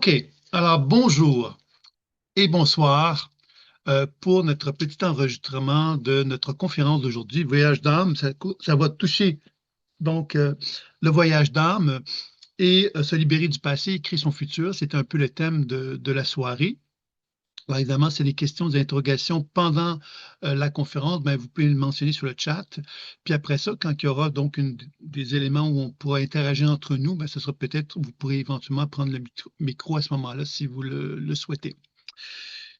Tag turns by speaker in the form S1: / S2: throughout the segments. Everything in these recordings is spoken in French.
S1: OK. Alors, bonjour et bonsoir pour notre petit enregistrement de notre conférence d'aujourd'hui, Voyage d'âme. Ça va toucher donc le voyage d'âme et se libérer du passé et créer son futur. C'est un peu le thème de la soirée. Alors, évidemment, c'est des questions, des interrogations pendant la conférence. Ben, vous pouvez le mentionner sur le chat. Puis après ça, quand il y aura donc des éléments où on pourra interagir entre nous, ben, ce sera peut-être, vous pourrez éventuellement prendre le micro à ce moment-là si vous le souhaitez.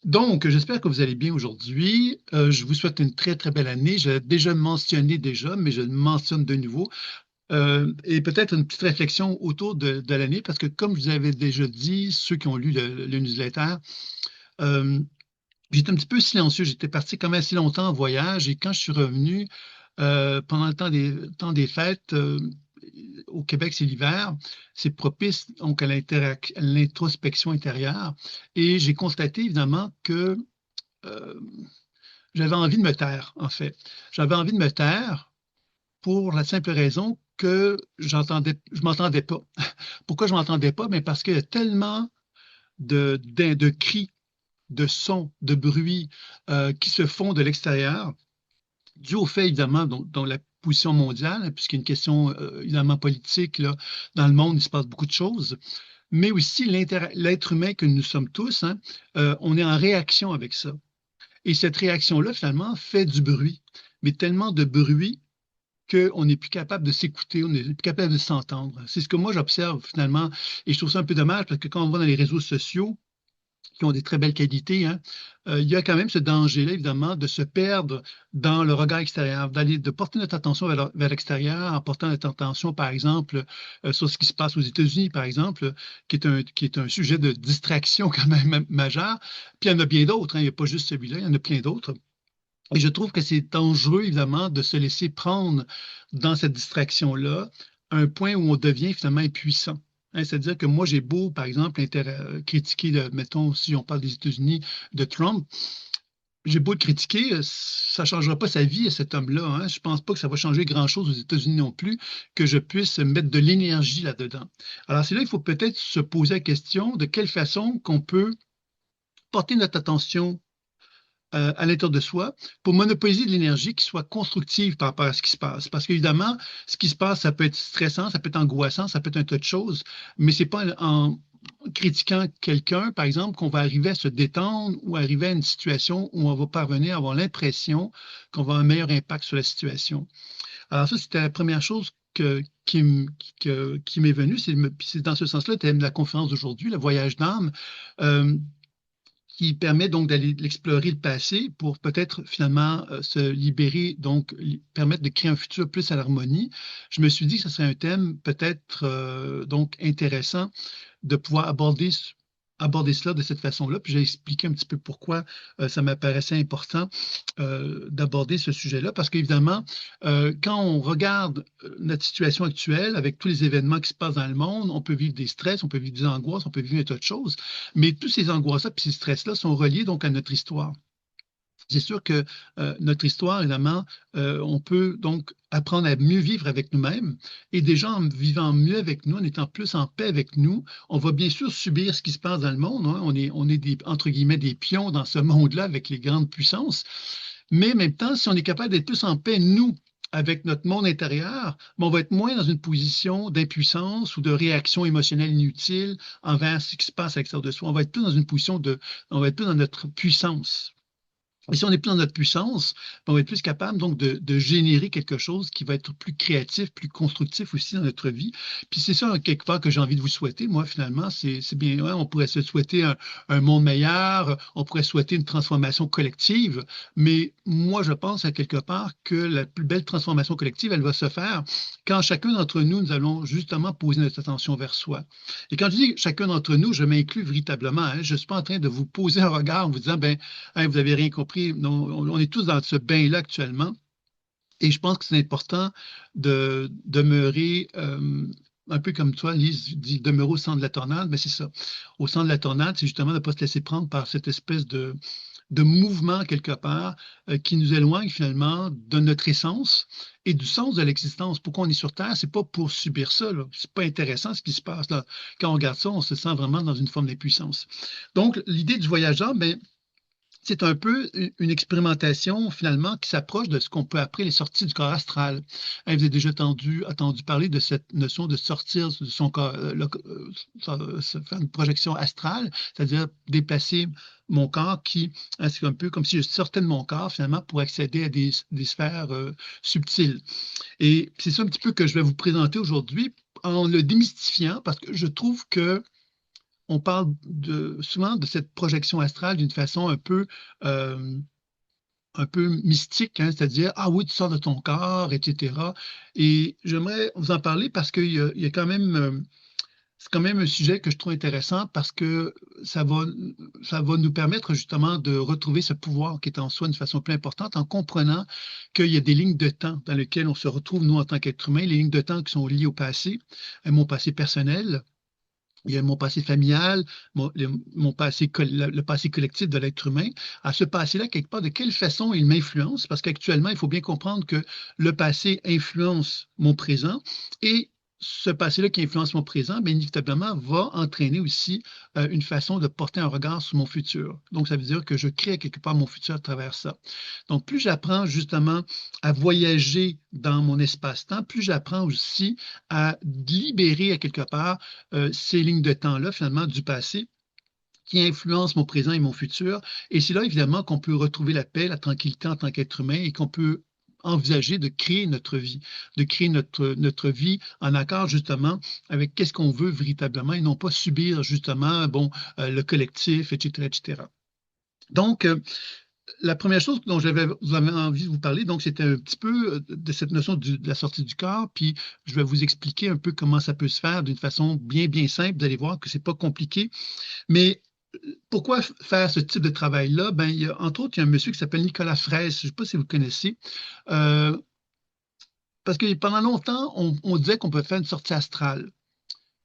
S1: Donc, j'espère que vous allez bien aujourd'hui. Je vous souhaite une très, très belle année. Je l'ai déjà mentionné déjà, mais je le mentionne de nouveau. Et peut-être une petite réflexion autour de l'année, parce que comme je vous avais déjà dit, ceux qui ont lu le newsletter, euh, j'étais un petit peu silencieux. J'étais parti quand même assez longtemps en voyage et quand je suis revenu pendant le temps des fêtes, au Québec, c'est l'hiver, c'est propice donc à l'introspection intérieure et j'ai constaté évidemment que euh, j'avais envie de me taire, en fait. J'avais envie de me taire pour la simple raison que je m'entendais pas. Pourquoi je m'entendais pas? Mais parce qu'il y a tellement de cris, de sons, de bruits qui se font de l'extérieur, dû au fait, évidemment, dans la position mondiale, hein, puisqu'il y a une question évidemment politique, là, dans le monde, il se passe beaucoup de choses, mais aussi l'être humain que nous sommes tous, hein, on est en réaction avec ça. Et cette réaction-là, finalement, fait du bruit, mais tellement de bruit qu'on n'est plus capable de s'écouter, on n'est plus capable de s'entendre. C'est ce que moi j'observe finalement, et je trouve ça un peu dommage parce que quand on va dans les réseaux sociaux, qui ont des très belles qualités, hein, il y a quand même ce danger-là, évidemment, de se perdre dans le regard extérieur, de porter notre attention vers l'extérieur, en portant notre attention, par exemple, sur ce qui se passe aux États-Unis, par exemple, qui est un sujet de distraction quand même majeur. Puis il y en a bien d'autres, hein, il n'y a pas juste celui-là, il y en a plein d'autres. Et je trouve que c'est dangereux, évidemment, de se laisser prendre dans cette distraction-là, à un point où on devient finalement impuissant. Hein, c'est-à-dire que moi, j'ai beau, par exemple, critiquer, mettons, si on parle des États-Unis, de Trump, j'ai beau le critiquer, ça ne changera pas sa vie à cet homme-là. Hein. Je ne pense pas que ça va changer grand-chose aux États-Unis non plus, que je puisse mettre de l'énergie là-dedans. Alors, c'est là il faut peut-être se poser la question de quelle façon qu'on peut porter notre attention à l'intérieur de soi pour monopoliser de l'énergie qui soit constructive par rapport à ce qui se passe. Parce qu'évidemment, ce qui se passe, ça peut être stressant, ça peut être angoissant, ça peut être un tas de choses, mais c'est pas en critiquant quelqu'un, par exemple, qu'on va arriver à se détendre ou arriver à une situation où on va parvenir à avoir l'impression qu'on va avoir un meilleur impact sur la situation. Alors ça, c'était la première chose qui m'est venue. C'est dans ce sens-là, le thème de la conférence d'aujourd'hui, le voyage d'âme. Euh, qui permet donc d'aller explorer le passé pour peut-être finalement se libérer, donc permettre de créer un futur plus à l'harmonie. Je me suis dit que ce serait un thème peut-être donc intéressant de pouvoir aborder cela de cette façon-là. Puis j'ai expliqué un petit peu pourquoi ça m'apparaissait important d'aborder ce sujet-là, parce qu'évidemment, quand on regarde notre situation actuelle, avec tous les événements qui se passent dans le monde, on peut vivre des stress, on peut vivre des angoisses, on peut vivre un tas de choses, mais tous ces angoisses-là et ces stress-là sont reliés donc à notre histoire. C'est sûr que notre histoire, évidemment, on peut donc apprendre à mieux vivre avec nous-mêmes. Et déjà, en vivant mieux avec nous, en étant plus en paix avec nous, on va bien sûr subir ce qui se passe dans le monde. Hein. On est des, entre guillemets, des pions dans ce monde-là avec les grandes puissances. Mais en même temps, si on est capable d'être plus en paix, nous, avec notre monde intérieur, ben, on va être moins dans une position d'impuissance ou de réaction émotionnelle inutile envers ce qui se passe à l'extérieur de soi. On va être plus dans une position on va être plus dans notre puissance. Et si on est plus dans notre puissance, ben, on va être plus capable donc de générer quelque chose qui va être plus créatif, plus constructif aussi dans notre vie. Puis c'est ça, quelque part, que j'ai envie de vous souhaiter. Moi, finalement, c'est bien, ouais, on pourrait se souhaiter un monde meilleur, on pourrait souhaiter une transformation collective, mais moi, je pense à quelque part que la plus belle transformation collective, elle va se faire quand chacun d'entre nous, nous allons justement poser notre attention vers soi. Et quand je dis chacun d'entre nous, je m'inclus véritablement. Hein, je ne suis pas en train de vous poser un regard en vous disant, ben, hein, vous n'avez rien compris. Non, on est tous dans ce bain-là actuellement. Et je pense que c'est important de demeurer, un peu comme toi, Lise dit, demeurer au centre de la tornade. Mais c'est ça. Au centre de la tornade, c'est justement de ne pas se laisser prendre par cette espèce de mouvement quelque part qui nous éloigne finalement de notre essence et du sens de l'existence. Pourquoi on est sur Terre? C'est pas pour subir ça, là. C'est pas intéressant ce qui se passe là. Quand on regarde ça, on se sent vraiment dans une forme d'impuissance. Donc, l'idée du voyageur, ben, c'est un peu une expérimentation finalement qui s'approche de ce qu'on peut appeler les sorties du corps astral. Hein, vous avez déjà entendu parler de cette notion de sortir de son corps, faire une projection astrale, c'est-à-dire déplacer mon corps qui, hein, c'est un peu comme si je sortais de mon corps finalement pour accéder à des sphères subtiles. Et c'est ça un petit peu que je vais vous présenter aujourd'hui en le démystifiant parce que je trouve que on parle souvent de cette projection astrale d'une façon euh, un peu mystique, hein, c'est-à-dire, ah oui, tu sors de ton corps, etc. Et j'aimerais vous en parler parce qu'il y a quand même, c'est quand même un sujet que je trouve intéressant parce que ça va, ça va nous permettre justement de retrouver ce pouvoir qui est en soi d'une façon plus importante en comprenant qu'il y a des lignes de temps dans lesquelles on se retrouve, nous, en tant qu'êtres humains, les lignes de temps qui sont liées au passé, à mon passé personnel, il y a mon passé familial, mon passé, le passé collectif de l'être humain. À ce passé-là, quelque part, de quelle façon il m'influence? Parce qu'actuellement, il faut bien comprendre que le passé influence mon présent et ce passé-là qui influence mon présent, bien inévitablement, va entraîner aussi une façon de porter un regard sur mon futur. Donc, ça veut dire que je crée quelque part mon futur à travers ça. Donc, plus j'apprends justement à voyager dans mon espace-temps, plus j'apprends aussi à libérer à quelque part ces lignes de temps-là, finalement, du passé qui influencent mon présent et mon futur. Et c'est là, évidemment, qu'on peut retrouver la paix, la tranquillité en tant qu'être humain et qu'on peut envisager de créer notre vie, de créer notre vie en accord justement avec qu'est-ce qu'on veut véritablement et non pas subir justement bon, le collectif, etc., etc. Donc, la première chose dont vous avez envie de vous parler, donc, c'était un petit peu de cette notion de la sortie du corps, puis je vais vous expliquer un peu comment ça peut se faire d'une façon bien, bien simple. Vous allez voir que c'est pas compliqué. Mais pourquoi faire ce type de travail-là? Ben, entre autres, il y a un monsieur qui s'appelle Nicolas Fraisse, je ne sais pas si vous le connaissez, euh, parce que pendant longtemps, on disait qu'on pouvait faire une sortie astrale.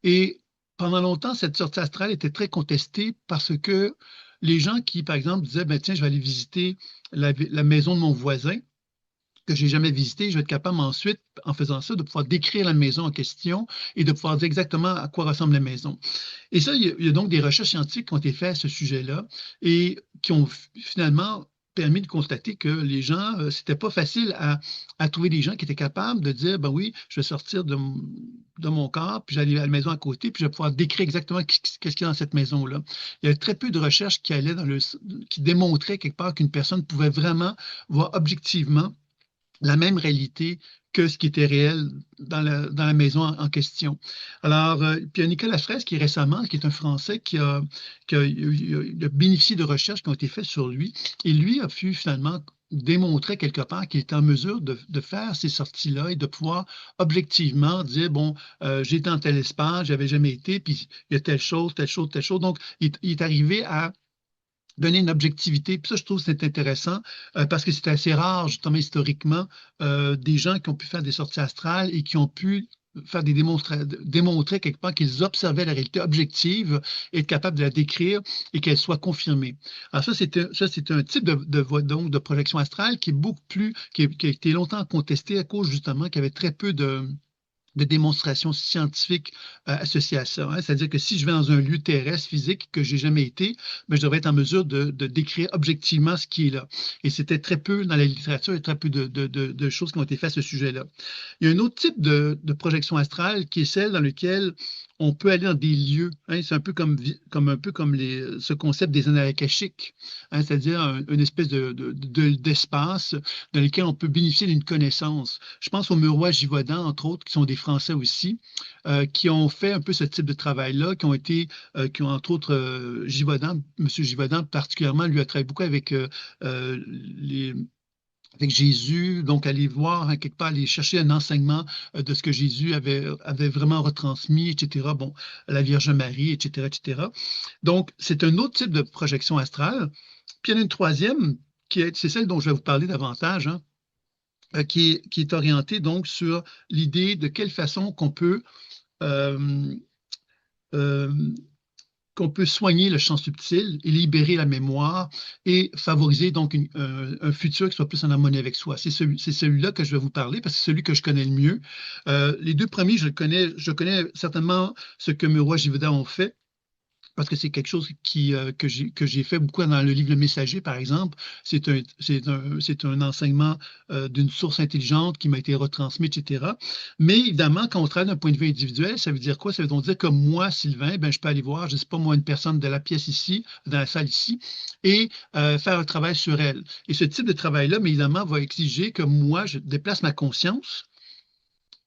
S1: Et pendant longtemps, cette sortie astrale était très contestée parce que les gens qui, par exemple, disaient, ben, tiens, je vais aller visiter la maison de mon voisin, que j'ai jamais visité, je vais être capable ensuite, en faisant ça, de pouvoir décrire la maison en question et de pouvoir dire exactement à quoi ressemble la maison. Et ça, il y a donc des recherches scientifiques qui ont été faites à ce sujet-là et qui ont finalement permis de constater que les gens, c'était pas facile à trouver des gens qui étaient capables de dire, ben oui, je vais sortir de mon corps, puis j'allais à la maison à côté, puis je vais pouvoir décrire exactement qu'est-ce qu'il y a dans cette maison-là. Il y a très peu de recherches qui allaient qui démontraient quelque part qu'une personne pouvait vraiment voir objectivement la même réalité que ce qui était réel dans la maison en question. Alors, puis il y a Nicolas Fraisse qui récemment, qui est un Français, il a bénéficié de recherches qui ont été faites sur lui, et lui a pu finalement démontrer quelque part qu'il était en mesure de faire ces sorties-là et de pouvoir objectivement dire, bon, j'étais dans tel espace, j'avais jamais été, puis il y a telle chose, telle chose, telle chose. Donc, il est arrivé à donner une objectivité. Puis ça, je trouve que c'est intéressant parce que c'est assez rare, justement, historiquement, des gens qui ont pu faire des sorties astrales et qui ont pu faire démontrer quelque part qu'ils observaient la réalité objective et être capables de la décrire et qu'elle soit confirmée. Alors ça, c'est un type donc, de projection astrale qui est beaucoup plus, qui a été longtemps contesté à cause justement qu'il y avait très peu de démonstrations scientifiques associées à ça. Hein. C'est-à-dire que si je vais dans un lieu terrestre physique que j'ai jamais été, ben, je devrais être en mesure de décrire objectivement ce qui est là. Et c'était très peu dans la littérature et très peu de choses qui ont été faites à ce sujet-là. Il y a un autre type de projection astrale qui est celle dans laquelle on peut aller dans des lieux. Hein. C'est un peu un peu comme ce concept des annales akashiques, hein, c'est-à-dire une espèce d'espace dans lequel on peut bénéficier d'une connaissance. Je pense aux Murois Givaudan, entre autres, qui sont des Français aussi, qui ont fait un peu ce type de travail-là, qui ont entre autres Givaudan, M. Givaudan particulièrement, lui a travaillé beaucoup avec les avec Jésus, donc aller voir, hein, quelque part, aller chercher un enseignement de ce que Jésus avait vraiment retransmis, etc. Bon, la Vierge Marie, etc., etc. Donc, c'est un autre type de projection astrale. Puis il y en a une troisième, c'est celle dont je vais vous parler davantage, hein, qui est orientée donc sur l'idée de quelle façon qu'on peut euh, euh, qu'on peut soigner le champ subtil et libérer la mémoire et favoriser donc un futur qui soit plus en harmonie avec soi. C'est celui-là que je vais vous parler parce que c'est celui que je connais le mieux. Les deux premiers, je connais certainement ce que Muruo Jivida ont fait, parce que c'est quelque chose que j'ai fait beaucoup dans le livre Le Messager, par exemple. C'est un enseignement d'une source intelligente qui m'a été retransmis, etc. Mais évidemment, quand on travaille d'un point de vue individuel, ça veut dire quoi? Ça veut donc dire que moi, Sylvain, ben, je peux aller voir, je ne sais pas moi, une personne de la pièce ici, dans la salle ici, et faire un travail sur elle. Et ce type de travail-là, mais évidemment, va exiger que moi, je déplace ma conscience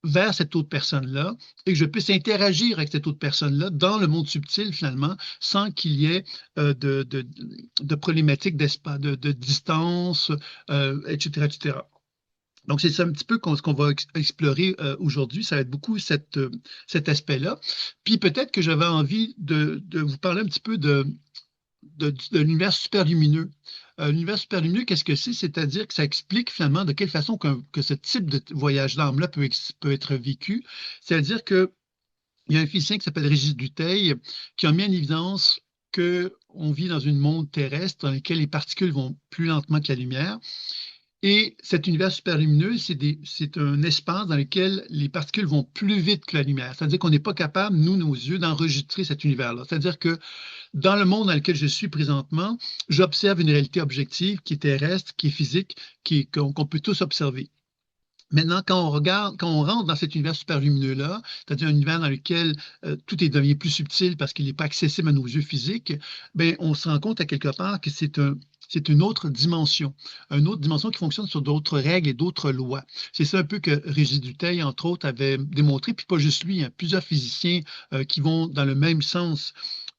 S1: vers cette autre personne-là et que je puisse interagir avec cette autre personne-là dans le monde subtil, finalement, sans qu'il y ait de problématiques d'espace, de distance, etc., etc. Donc, c'est ça un petit peu ce qu'on va explorer aujourd'hui. Ça va être beaucoup cet aspect-là. Puis peut-être que j'avais envie de vous parler un petit peu de l'univers superlumineux. L'univers superlumineux, qu'est-ce que c'est? C'est-à-dire que ça explique finalement de quelle façon que ce type de voyage d'âme-là peut être vécu. C'est-à-dire qu'il y a un physicien qui s'appelle Régis Dutheil qui a mis en évidence qu'on vit dans un monde terrestre dans lequel les particules vont plus lentement que la lumière. Et cet univers superlumineux, c'est un espace dans lequel les particules vont plus vite que la lumière. C'est-à-dire qu'on n'est pas capable, nous, nos yeux, d'enregistrer cet univers-là. C'est-à-dire que dans le monde dans lequel je suis présentement, j'observe une réalité objective qui est terrestre, qui est physique, qu'on peut tous observer. Maintenant, quand on rentre dans cet univers super lumineux-là, c'est-à-dire un univers dans lequel tout devient plus subtil parce qu'il n'est pas accessible à nos yeux physiques, ben, on se rend compte à quelque part que c'est une autre dimension qui fonctionne sur d'autres règles et d'autres lois. C'est ça un peu que Régis Dutheil, entre autres, avait démontré, puis pas juste lui, hein, plusieurs physiciens qui vont dans le même sens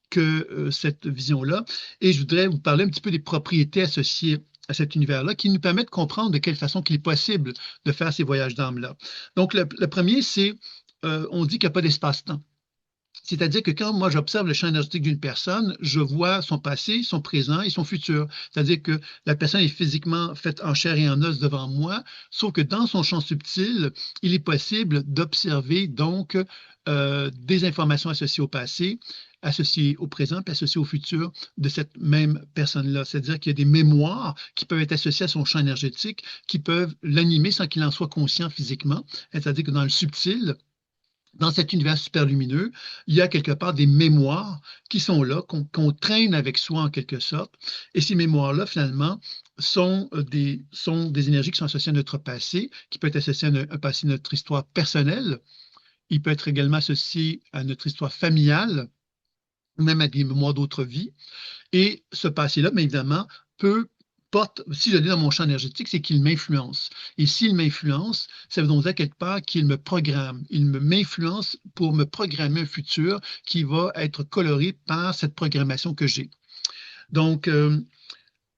S1: que cette vision-là. Et je voudrais vous parler un petit peu des propriétés associées à cet univers-là qui nous permettent de comprendre de quelle façon il est possible de faire ces voyages d'âme-là. Donc, le premier, c'est, on dit qu'il n'y a pas d'espace-temps. C'est-à-dire que quand moi j'observe le champ énergétique d'une personne, je vois son passé, son présent et son futur. C'est-à-dire que la personne est physiquement faite en chair et en os devant moi, sauf que dans son champ subtil, il est possible d'observer donc des informations associées au passé, associées au présent, puis associées au futur de cette même personne-là. C'est-à-dire qu'il y a des mémoires qui peuvent être associées à son champ énergétique, qui peuvent l'animer sans qu'il en soit conscient physiquement. C'est-à-dire que dans le subtil, dans cet univers super lumineux, il y a quelque part des mémoires qui sont là, qu'on traîne avec soi en quelque sorte. Et ces mémoires-là, finalement, sont des énergies qui sont associées à notre passé, qui peut être associé à un passé de notre histoire personnelle. Il peut être également associé à notre histoire familiale, même à des mémoires d'autres vies. Et ce passé-là, bien évidemment, si je l'ai dans mon champ énergétique, c'est qu'il m'influence. Et s'il m'influence, ça veut donc dire quelque part qu'il me programme. Il m'influence pour me programmer un futur qui va être coloré par cette programmation que j'ai. Donc,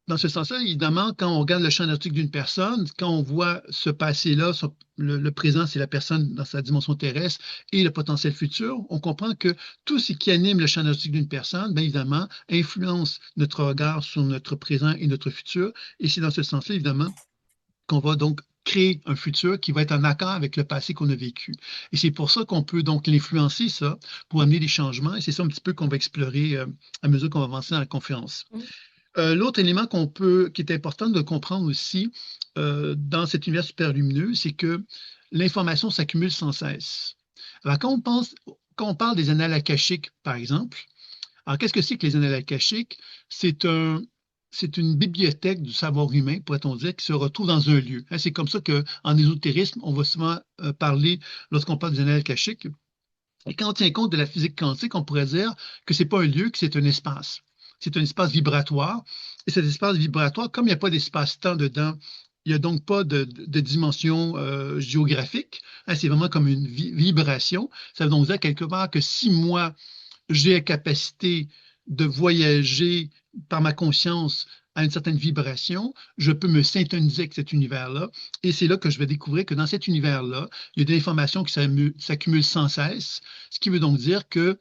S1: dans ce sens-là, évidemment, quand on regarde le champ énergétique d'une personne, quand on voit ce passé-là, le présent, c'est la personne dans sa dimension terrestre et le potentiel futur, on comprend que tout ce qui anime le champ énergétique d'une personne, bien évidemment, influence notre regard sur notre présent et notre futur. Et c'est dans ce sens-là, évidemment, qu'on va donc créer un futur qui va être en accord avec le passé qu'on a vécu. Et c'est pour ça qu'on peut donc l'influencer, ça, pour amener des changements. Et c'est ça un petit peu qu'on va explorer à mesure qu'on va avancer dans la conférence. L'autre élément qui est important de comprendre aussi dans cet univers super lumineux, c'est que l'information s'accumule sans cesse. Alors, quand on parle des annales akashiques, par exemple, alors qu'est-ce que c'est que les annales akashiques? C'est une bibliothèque du savoir humain, pourrait-on dire, qui se retrouve dans un lieu. C'est comme ça qu'en ésotérisme, on va souvent parler, lorsqu'on parle des annales akashiques, et quand on tient compte de la physique quantique, on pourrait dire que ce n'est pas un lieu, que c'est un espace. C'est un espace vibratoire. Et cet espace vibratoire, comme il n'y a pas d'espace-temps dedans, il n'y a donc pas de dimension géographique. C'est vraiment comme une vibration. Ça veut donc dire quelque part que si moi, j'ai la capacité de voyager par ma conscience à une certaine vibration, je peux me syntoniser avec cet univers-là. Et c'est là que je vais découvrir que dans cet univers-là, il y a des informations qui s'accumulent sans cesse, ce qui veut donc dire que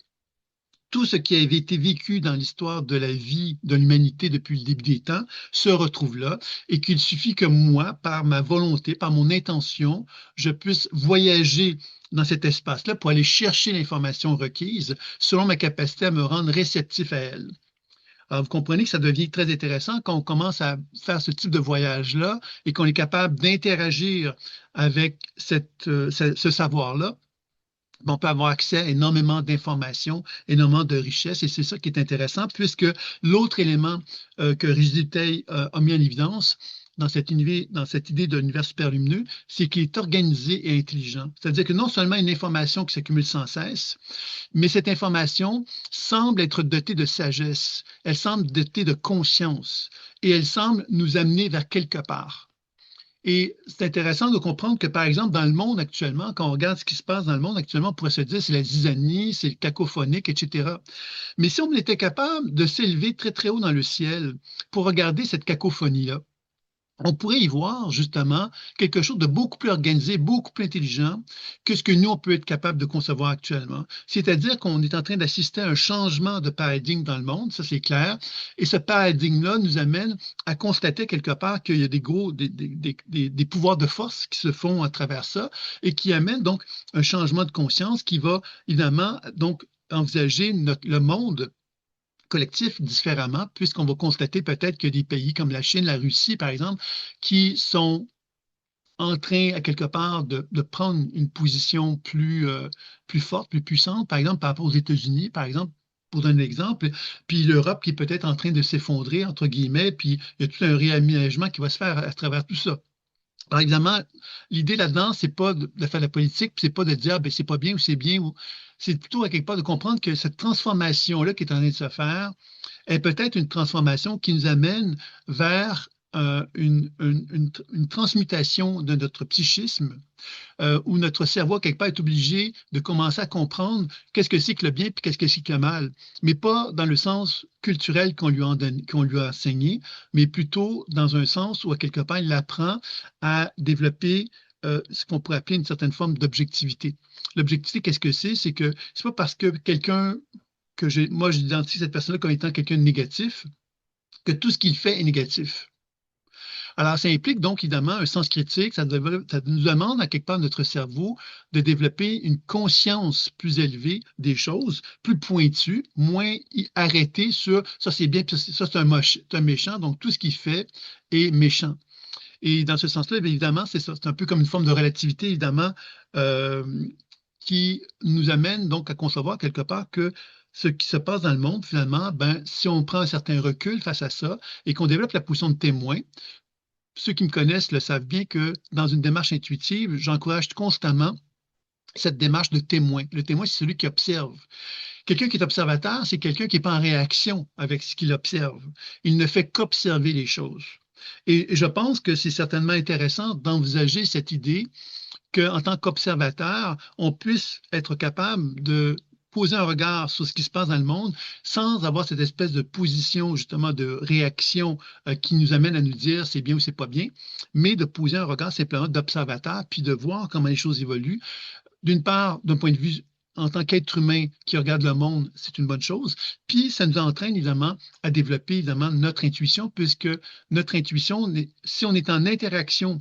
S1: tout ce qui avait été vécu dans l'histoire de la vie de l'humanité depuis le début des temps se retrouve là et qu'il suffit que moi, par ma volonté, par mon intention, je puisse voyager dans cet espace-là pour aller chercher l'information requise selon ma capacité à me rendre réceptif à elle. Alors, vous comprenez que ça devient très intéressant quand on commence à faire ce type de voyage-là et qu'on est capable d'interagir avec ce savoir-là. On peut avoir accès à énormément d'informations, énormément de richesses, et c'est ça qui est intéressant, puisque l'autre élément que Régis Tay a mis en évidence dans cette idée d'un univers superlumineux, c'est qu'il est organisé et intelligent. C'est-à-dire que non seulement une information qui s'accumule sans cesse, mais cette information semble être dotée de sagesse, elle semble dotée de conscience, et elle semble nous amener vers quelque part. Et c'est intéressant de comprendre que, par exemple, dans le monde actuellement, quand on regarde ce qui se passe dans le monde actuellement, on pourrait se dire c'est la zizanie, c'est le cacophonique, etc. Mais si on était capable de s'élever très, très haut dans le ciel pour regarder cette cacophonie-là, on pourrait y voir justement quelque chose de beaucoup plus organisé, beaucoup plus intelligent que ce que nous, on peut être capable de concevoir actuellement. C'est-à-dire qu'on est en train d'assister à un changement de paradigme dans le monde, ça c'est clair, et ce paradigme-là nous amène à constater quelque part qu'il y a des pouvoirs de force qui se font à travers ça et qui amènent donc un changement de conscience qui va évidemment donc envisager le monde collectif différemment, puisqu'on va constater peut-être que des pays comme la Chine, la Russie, par exemple, qui sont en train, à quelque part, de prendre une position plus forte, plus puissante, par exemple, par rapport aux États-Unis, par exemple, pour donner un exemple, puis l'Europe qui est peut-être en train de s'effondrer, entre guillemets, puis il y a tout un réaménagement qui va se faire à travers tout ça. Alors évidemment, l'idée là-dedans, c'est pas de faire de la politique, puis c'est pas de dire ben, c'est pas bien ou c'est bien, ou c'est plutôt à quelque part de comprendre que cette transformation-là qui est en train de se faire est peut-être une transformation qui nous amène vers une transmutation de notre psychisme, où notre cerveau, quelque part, est obligé de commencer à comprendre qu'est-ce que c'est que le bien et qu'est-ce que c'est que le mal. Mais pas dans le sens culturel qu'on lui a enseigné, mais plutôt dans un sens où, à quelque part, il apprend à développer ce qu'on pourrait appeler une certaine forme d'objectivité. L'objectivité, qu'est-ce que c'est? C'est que c'est pas parce que quelqu'un moi, j'identifie cette personne-là comme étant quelqu'un de négatif, que tout ce qu'il fait est négatif. Alors, ça implique donc évidemment un sens critique, ça nous demande à quelque part notre cerveau de développer une conscience plus élevée des choses, plus pointue, moins arrêtée sur ça c'est bien, puis ça c'est un méchant, donc tout ce qu'il fait est méchant. Et dans ce sens-là, bien évidemment, c'est ça, c'est un peu comme une forme de relativité, évidemment, euh, qui nous amène donc à concevoir quelque part que ce qui se passe dans le monde, finalement, ben, si on prend un certain recul face à ça et qu'on développe la position de témoin, ceux qui me connaissent le savent bien que dans une démarche intuitive, j'encourage constamment cette démarche de témoin. Le témoin, c'est celui qui observe. Quelqu'un qui est observateur, c'est quelqu'un qui n'est pas en réaction avec ce qu'il observe. Il ne fait qu'observer les choses. Et je pense que c'est certainement intéressant d'envisager cette idée qu'en tant qu'observateur, on puisse être capable de poser un regard sur ce qui se passe dans le monde sans avoir cette espèce de position justement de réaction qui nous amène à nous dire c'est bien ou c'est pas bien, mais de poser un regard simplement d'observateur puis de voir comment les choses évoluent. D'une part, d'un point de vue en tant qu'être humain qui regarde le monde, c'est une bonne chose. Puis, ça nous entraîne évidemment à développer évidemment notre intuition, puisque notre intuition, si on est en interaction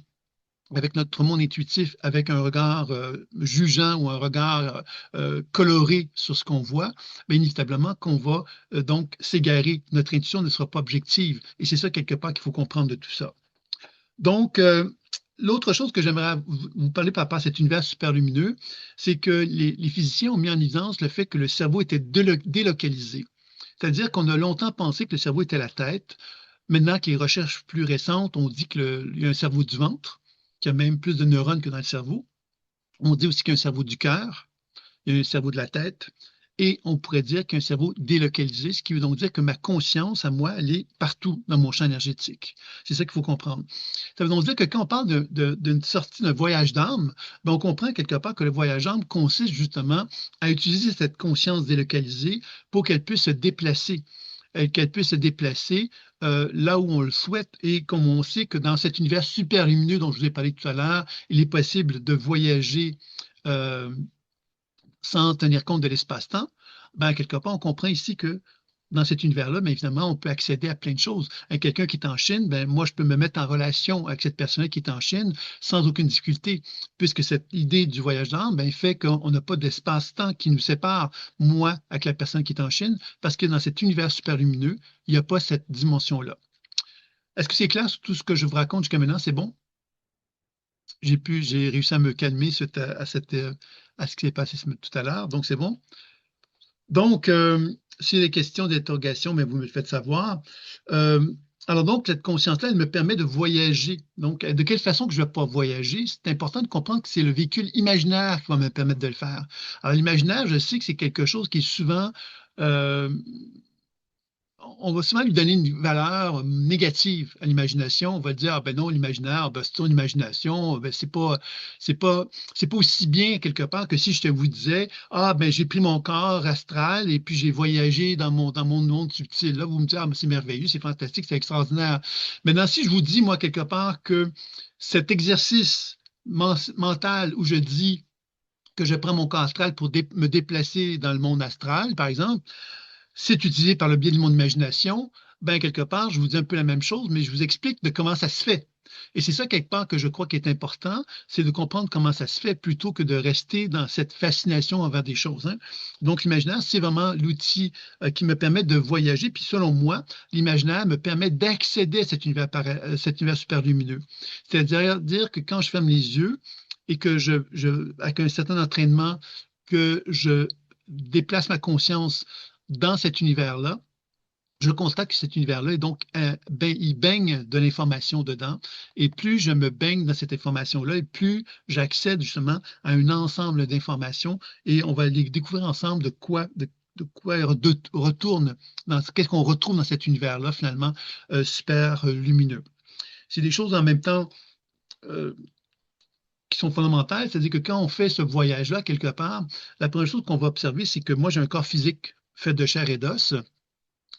S1: avec notre monde intuitif, avec un regard jugeant ou un regard coloré sur ce qu'on voit, bien inévitablement qu'on va donc s'égarer. Notre intuition ne sera pas objective. Et c'est ça, quelque part, qu'il faut comprendre de tout ça. Donc, l'autre chose que j'aimerais vous parler par rapport à cet univers super lumineux, c'est que les physiciens ont mis en évidence le fait que le cerveau était délocalisé. C'est-à-dire qu'on a longtemps pensé que le cerveau était la tête. Maintenant que les recherches plus récentes ont dit qu'il y a un cerveau du ventre, qui a même plus de neurones que dans le cerveau. On dit aussi qu'il y a un cerveau du cœur, il y a un cerveau de la tête, et on pourrait dire qu'il y a un cerveau délocalisé, ce qui veut donc dire que ma conscience, à moi, elle est partout dans mon champ énergétique. C'est ça qu'il faut comprendre. Ça veut donc dire que quand on parle d'une sortie d'un voyage d'âme, ben on comprend quelque part que le voyage d'âme consiste justement à utiliser cette conscience délocalisée pour qu'elle puisse se déplacer qu'elle puisse se déplacer là où on le souhaite. Et comme on sait que dans cet univers super lumineux dont je vous ai parlé tout à l'heure, il est possible de voyager euh, sans tenir compte de l'espace-temps. ben, quelque part, on comprend ici que dans cet univers-là, bien évidemment, on peut accéder à plein de choses. Quelqu'un qui est en Chine, ben, moi, je peux me mettre en relation avec cette personne qui est en Chine sans aucune difficulté, puisque cette idée du voyage d'âme ben, fait qu'on n'a pas d'espace-temps qui nous sépare, moi, avec la personne qui est en Chine, parce que dans cet univers super lumineux, il n'y a pas cette dimension-là. Est-ce que c'est clair sur tout ce que je vous raconte jusqu'à maintenant? C'est bon? J'ai réussi à me calmer suite à ce qui s'est passé tout à l'heure, donc c'est bon. Donc, s'il y a des questions d'interrogation, mais vous me le faites savoir. Euh, alors donc, cette conscience-là, elle me permet de voyager. Donc, de quelle façon que je ne vais pas voyager? C'est important de comprendre que c'est le véhicule imaginaire qui va me permettre de le faire. Alors, l'imaginaire, je sais que c'est quelque chose qui est souvent euh, on va souvent lui donner une valeur négative à l'imagination. On va dire, ah ben non, l'imaginaire, ben, c'est ton imagination, ben c'est pas, c'est pas aussi bien quelque part que si je te vous disais, ah ben j'ai pris mon corps astral et puis j'ai voyagé dans mon monde subtil. Là, vous me dites, ah ben, c'est merveilleux, c'est fantastique, c'est extraordinaire. Maintenant, si je vous dis, moi, quelque part, que cet exercice mental où je dis que je prends mon corps astral pour me déplacer dans le monde astral, par exemple, c'est utilisé par le biais de mon imagination, ben quelque part, je vous dis un peu la même chose, mais je vous explique de comment ça se fait. Et c'est ça, quelque part, que je crois qui est important, c'est de comprendre comment ça se fait plutôt que de rester dans cette fascination envers des choses. Hein. Donc, l'imaginaire, c'est vraiment l'outil qui me permet de voyager. Puis, selon moi, l'imaginaire me permet d'accéder à cet univers super lumineux. C'est-à-dire dire que quand je ferme les yeux et que avec un certain entraînement, que je déplace ma conscience dans cet univers-là, je constate que cet univers-là est donc, il baigne de l'information dedans. Et plus je me baigne dans cette information-là, et plus j'accède justement à un ensemble d'informations et on va les découvrir ensemble de quoi retourne, qu'est-ce qu'on retrouve dans cet univers-là finalement super lumineux. C'est des choses en même temps euh, qui sont fondamentales, c'est-à-dire que quand on fait ce voyage-là quelque part, la première chose qu'on va observer, c'est que moi j'ai un corps physique fait de chair et d'os.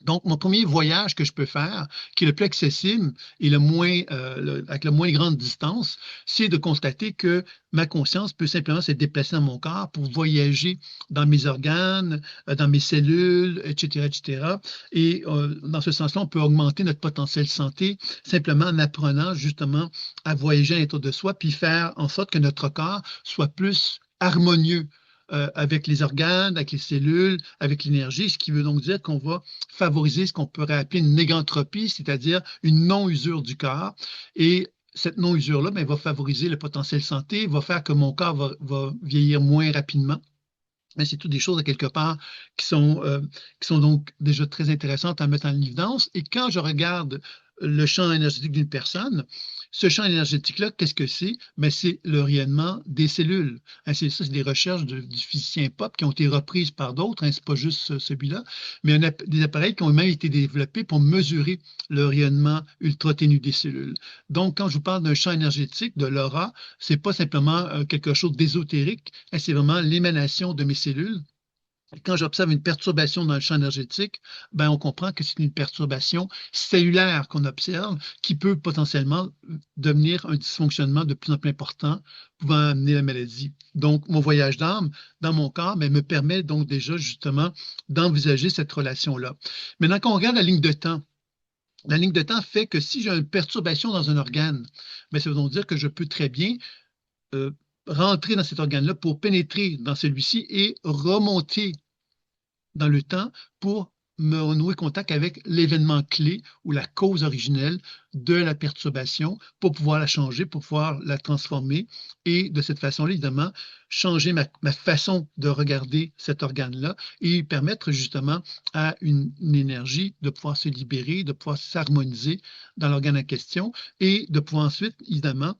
S1: Donc, mon premier voyage que je peux faire, qui est le plus accessible et avec la moins grande distance, c'est de constater que ma conscience peut simplement se déplacer dans mon corps pour voyager dans mes organes, dans mes cellules, etc., etc. Et dans ce sens-là, on peut augmenter notre potentiel santé simplement en apprenant justement à voyager à l'intérieur de soi, puis faire en sorte que notre corps soit plus harmonieux avec les organes, avec les cellules, avec l'énergie, ce qui veut donc dire qu'on va favoriser ce qu'on pourrait appeler une négantropie, c'est-à-dire une non-usure du corps. Et cette non-usure-là ben, va favoriser le potentiel santé, va faire que mon corps va vieillir moins rapidement. Mais c'est toutes des choses, à quelque part, qui sont donc déjà très intéressantes à mettre en évidence. Et quand je regarde le champ énergétique d'une personne, ce champ énergétique-là, qu'est-ce que c'est? Ben, c'est le rayonnement des cellules. Hein, c'est ça, c'est des recherches du physicien Pop qui ont été reprises par d'autres, hein, c'est pas juste celui-là, mais des appareils qui ont même été développés pour mesurer le rayonnement ultra ténu des cellules. Donc, quand je vous parle d'un champ énergétique, de l'aura, c'est pas simplement quelque chose d'ésotérique, hein, c'est vraiment l'émanation de mes cellules. Quand j'observe une perturbation dans le champ énergétique, ben, on comprend que c'est une perturbation cellulaire qu'on observe qui peut potentiellement devenir un dysfonctionnement de plus en plus important, pouvant amener la maladie. Donc, mon voyage d'âme dans mon corps ben, me permet donc déjà justement d'envisager cette relation-là. Maintenant, quand on regarde la ligne de temps fait que si j'ai une perturbation dans un organe, ben, ça veut donc dire que je peux très bien euh, rentrer dans cet organe-là pour pénétrer dans celui-ci et remonter dans le temps pour me nouer contact avec l'événement clé ou la cause originelle de la perturbation pour pouvoir la changer, pour pouvoir la transformer et de cette façon-là, évidemment, changer ma façon de regarder cet organe-là et permettre justement à une énergie de pouvoir se libérer, de pouvoir s'harmoniser dans l'organe en question et de pouvoir ensuite, évidemment,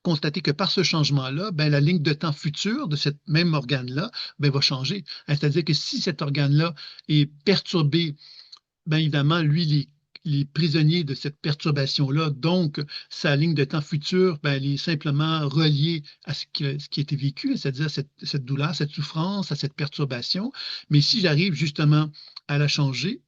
S1: constater que par ce changement-là, ben, la ligne de temps future de ce même organe-là ben, va changer. C'est-à-dire que si cet organe-là est perturbé, bien évidemment, lui, il est prisonnier de cette perturbation-là. Donc, sa ligne de temps future, ben, elle est simplement reliée à ce qui a été vécu, c'est-à-dire cette douleur, cette souffrance, à cette perturbation. Mais si j'arrive justement à la changer,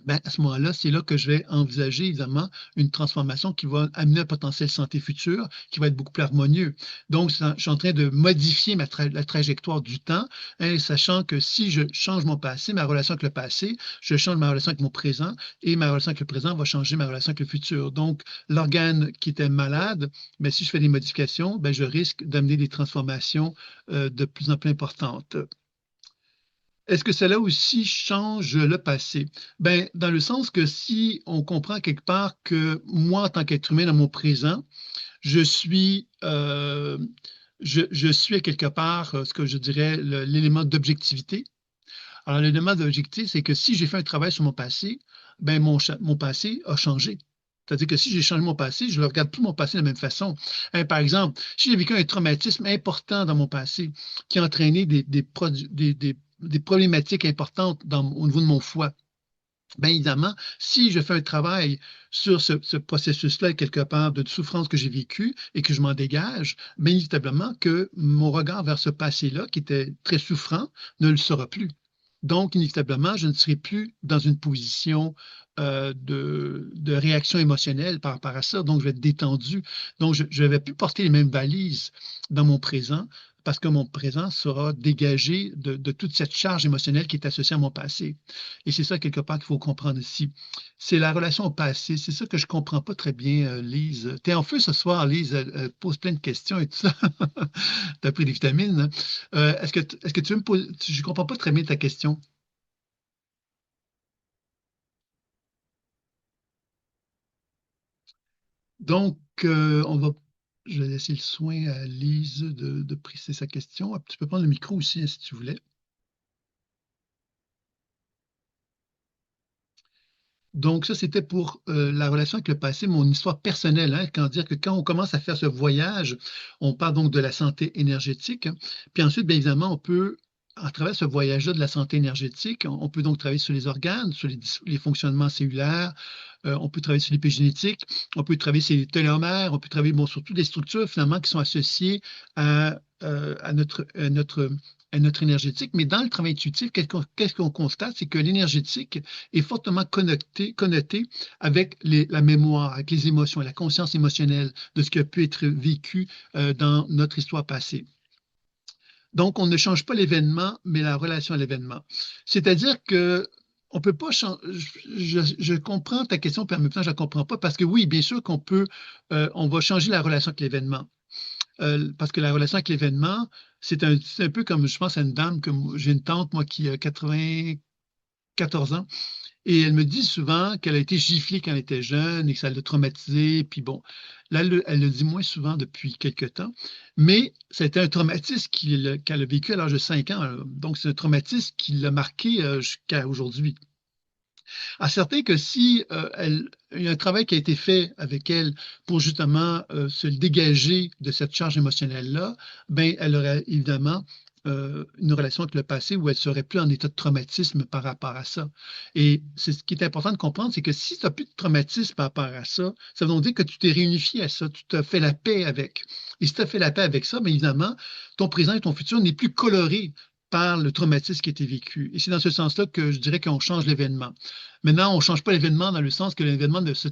S1: ben, à ce moment-là, c'est là que je vais envisager, évidemment, une transformation qui va amener un potentiel santé futur qui va être beaucoup plus harmonieux. Donc, je suis en train de modifier la trajectoire du temps, hein, sachant que si je change mon passé, ma relation avec le passé, je change ma relation avec mon présent et ma relation avec le présent va changer ma relation avec le futur. Donc, l'organe qui était malade, ben, si je fais des modifications, ben, je risque d'amener des transformations de plus en plus importantes. Est-ce que cela aussi change le passé? Ben, dans le sens que si on comprend quelque part que moi, en tant qu'être humain dans mon présent, je suis, je suis à quelque part ce que je dirais l'élément d'objectivité. Alors, l'élément d'objectivité, c'est que si j'ai fait un travail sur mon passé, ben, mon passé a changé. C'est-à-dire que si j'ai changé mon passé, je ne regarde plus mon passé de la même façon. Hein, par exemple, si j'ai vécu un traumatisme important dans mon passé qui a entraîné des problématiques importantes au niveau de mon foie, bien évidemment, si je fais un travail sur ce processus-là, quelque part, de souffrance que j'ai vécu et que je m'en dégage, bien évidemment que mon regard vers ce passé-là, qui était très souffrant, ne le sera plus. Donc, inévitablement, je ne serai plus dans une position de réaction émotionnelle par rapport à ça. Donc, je vais être détendu. Donc, je ne vais plus porter les mêmes valises dans mon présent parce que mon présent sera dégagé de toute cette charge émotionnelle qui est associée à mon passé. Et c'est ça, quelque part, qu'il faut comprendre ici. C'est la relation au passé. C'est ça que je ne comprends pas très bien, Lise. Tu es en feu ce soir, Lise. Elle pose plein de questions et tout ça. Tu as pris des vitamines, hein? Est-ce que tu veux me poser... Je ne comprends pas très bien ta question. Donc, je vais laisser le soin à Lise de préciser sa question. Ah, tu peux prendre le micro aussi, hein, si tu voulais. Donc, ça, c'était pour la relation avec le passé, mon histoire personnelle. Hein, quand dire que quand on commence à faire ce voyage, on parle donc de la santé énergétique, hein. Puis ensuite, bien évidemment, on peut, à travers ce voyage-là de la santé énergétique, on peut donc travailler sur les organes, sur les fonctionnements cellulaires, on peut travailler sur l'épigénétique, on peut travailler sur les télomères, on peut travailler bon, sur toutes les structures finalement qui sont associées à notre énergétique. Mais dans le travail intuitif, qu'est-ce qu'on constate? C'est que l'énergétique est fortement connoté avec la mémoire, avec les émotions, la conscience émotionnelle de ce qui a pu être vécu dans notre histoire passée. Donc, on ne change pas l'événement, mais la relation à l'événement. C'est-à-dire que on peut pas changer. Je comprends ta question, puis en même temps, je ne la comprends pas, parce que oui, bien sûr qu'on peut, on va changer la relation avec l'événement. Parce que la relation avec l'événement, c'est un peu comme, je pense à une dame, j'ai une tante, moi, qui a 94 ans, et elle me dit souvent qu'elle a été giflée quand elle était jeune et que ça l'a traumatisée. Puis bon, là, elle le dit moins souvent depuis quelque temps, mais c'était un traumatisme qu'elle a vécu à l'âge de 5 ans. Donc, c'est un traumatisme qui l'a marqué jusqu'à aujourd'hui. À certain que si il y a un travail qui a été fait avec elle pour justement se dégager de cette charge émotionnelle-là, ben, elle aurait évidemment une relation avec le passé où elle serait plus en état de traumatisme par rapport à ça. Et c'est ce qui est important de comprendre, c'est que si tu n'as plus de traumatisme par rapport à ça, ça veut donc dire que tu t'es réunifié à ça, tu t'as fait la paix avec. Et si tu as fait la paix avec ça, bien évidemment, ton présent et ton futur n'est plus coloré par le traumatisme qui a été vécu. Et c'est dans ce sens-là que je dirais qu'on change l'événement. Maintenant, on ne change pas l'événement dans le sens que l'événement ne se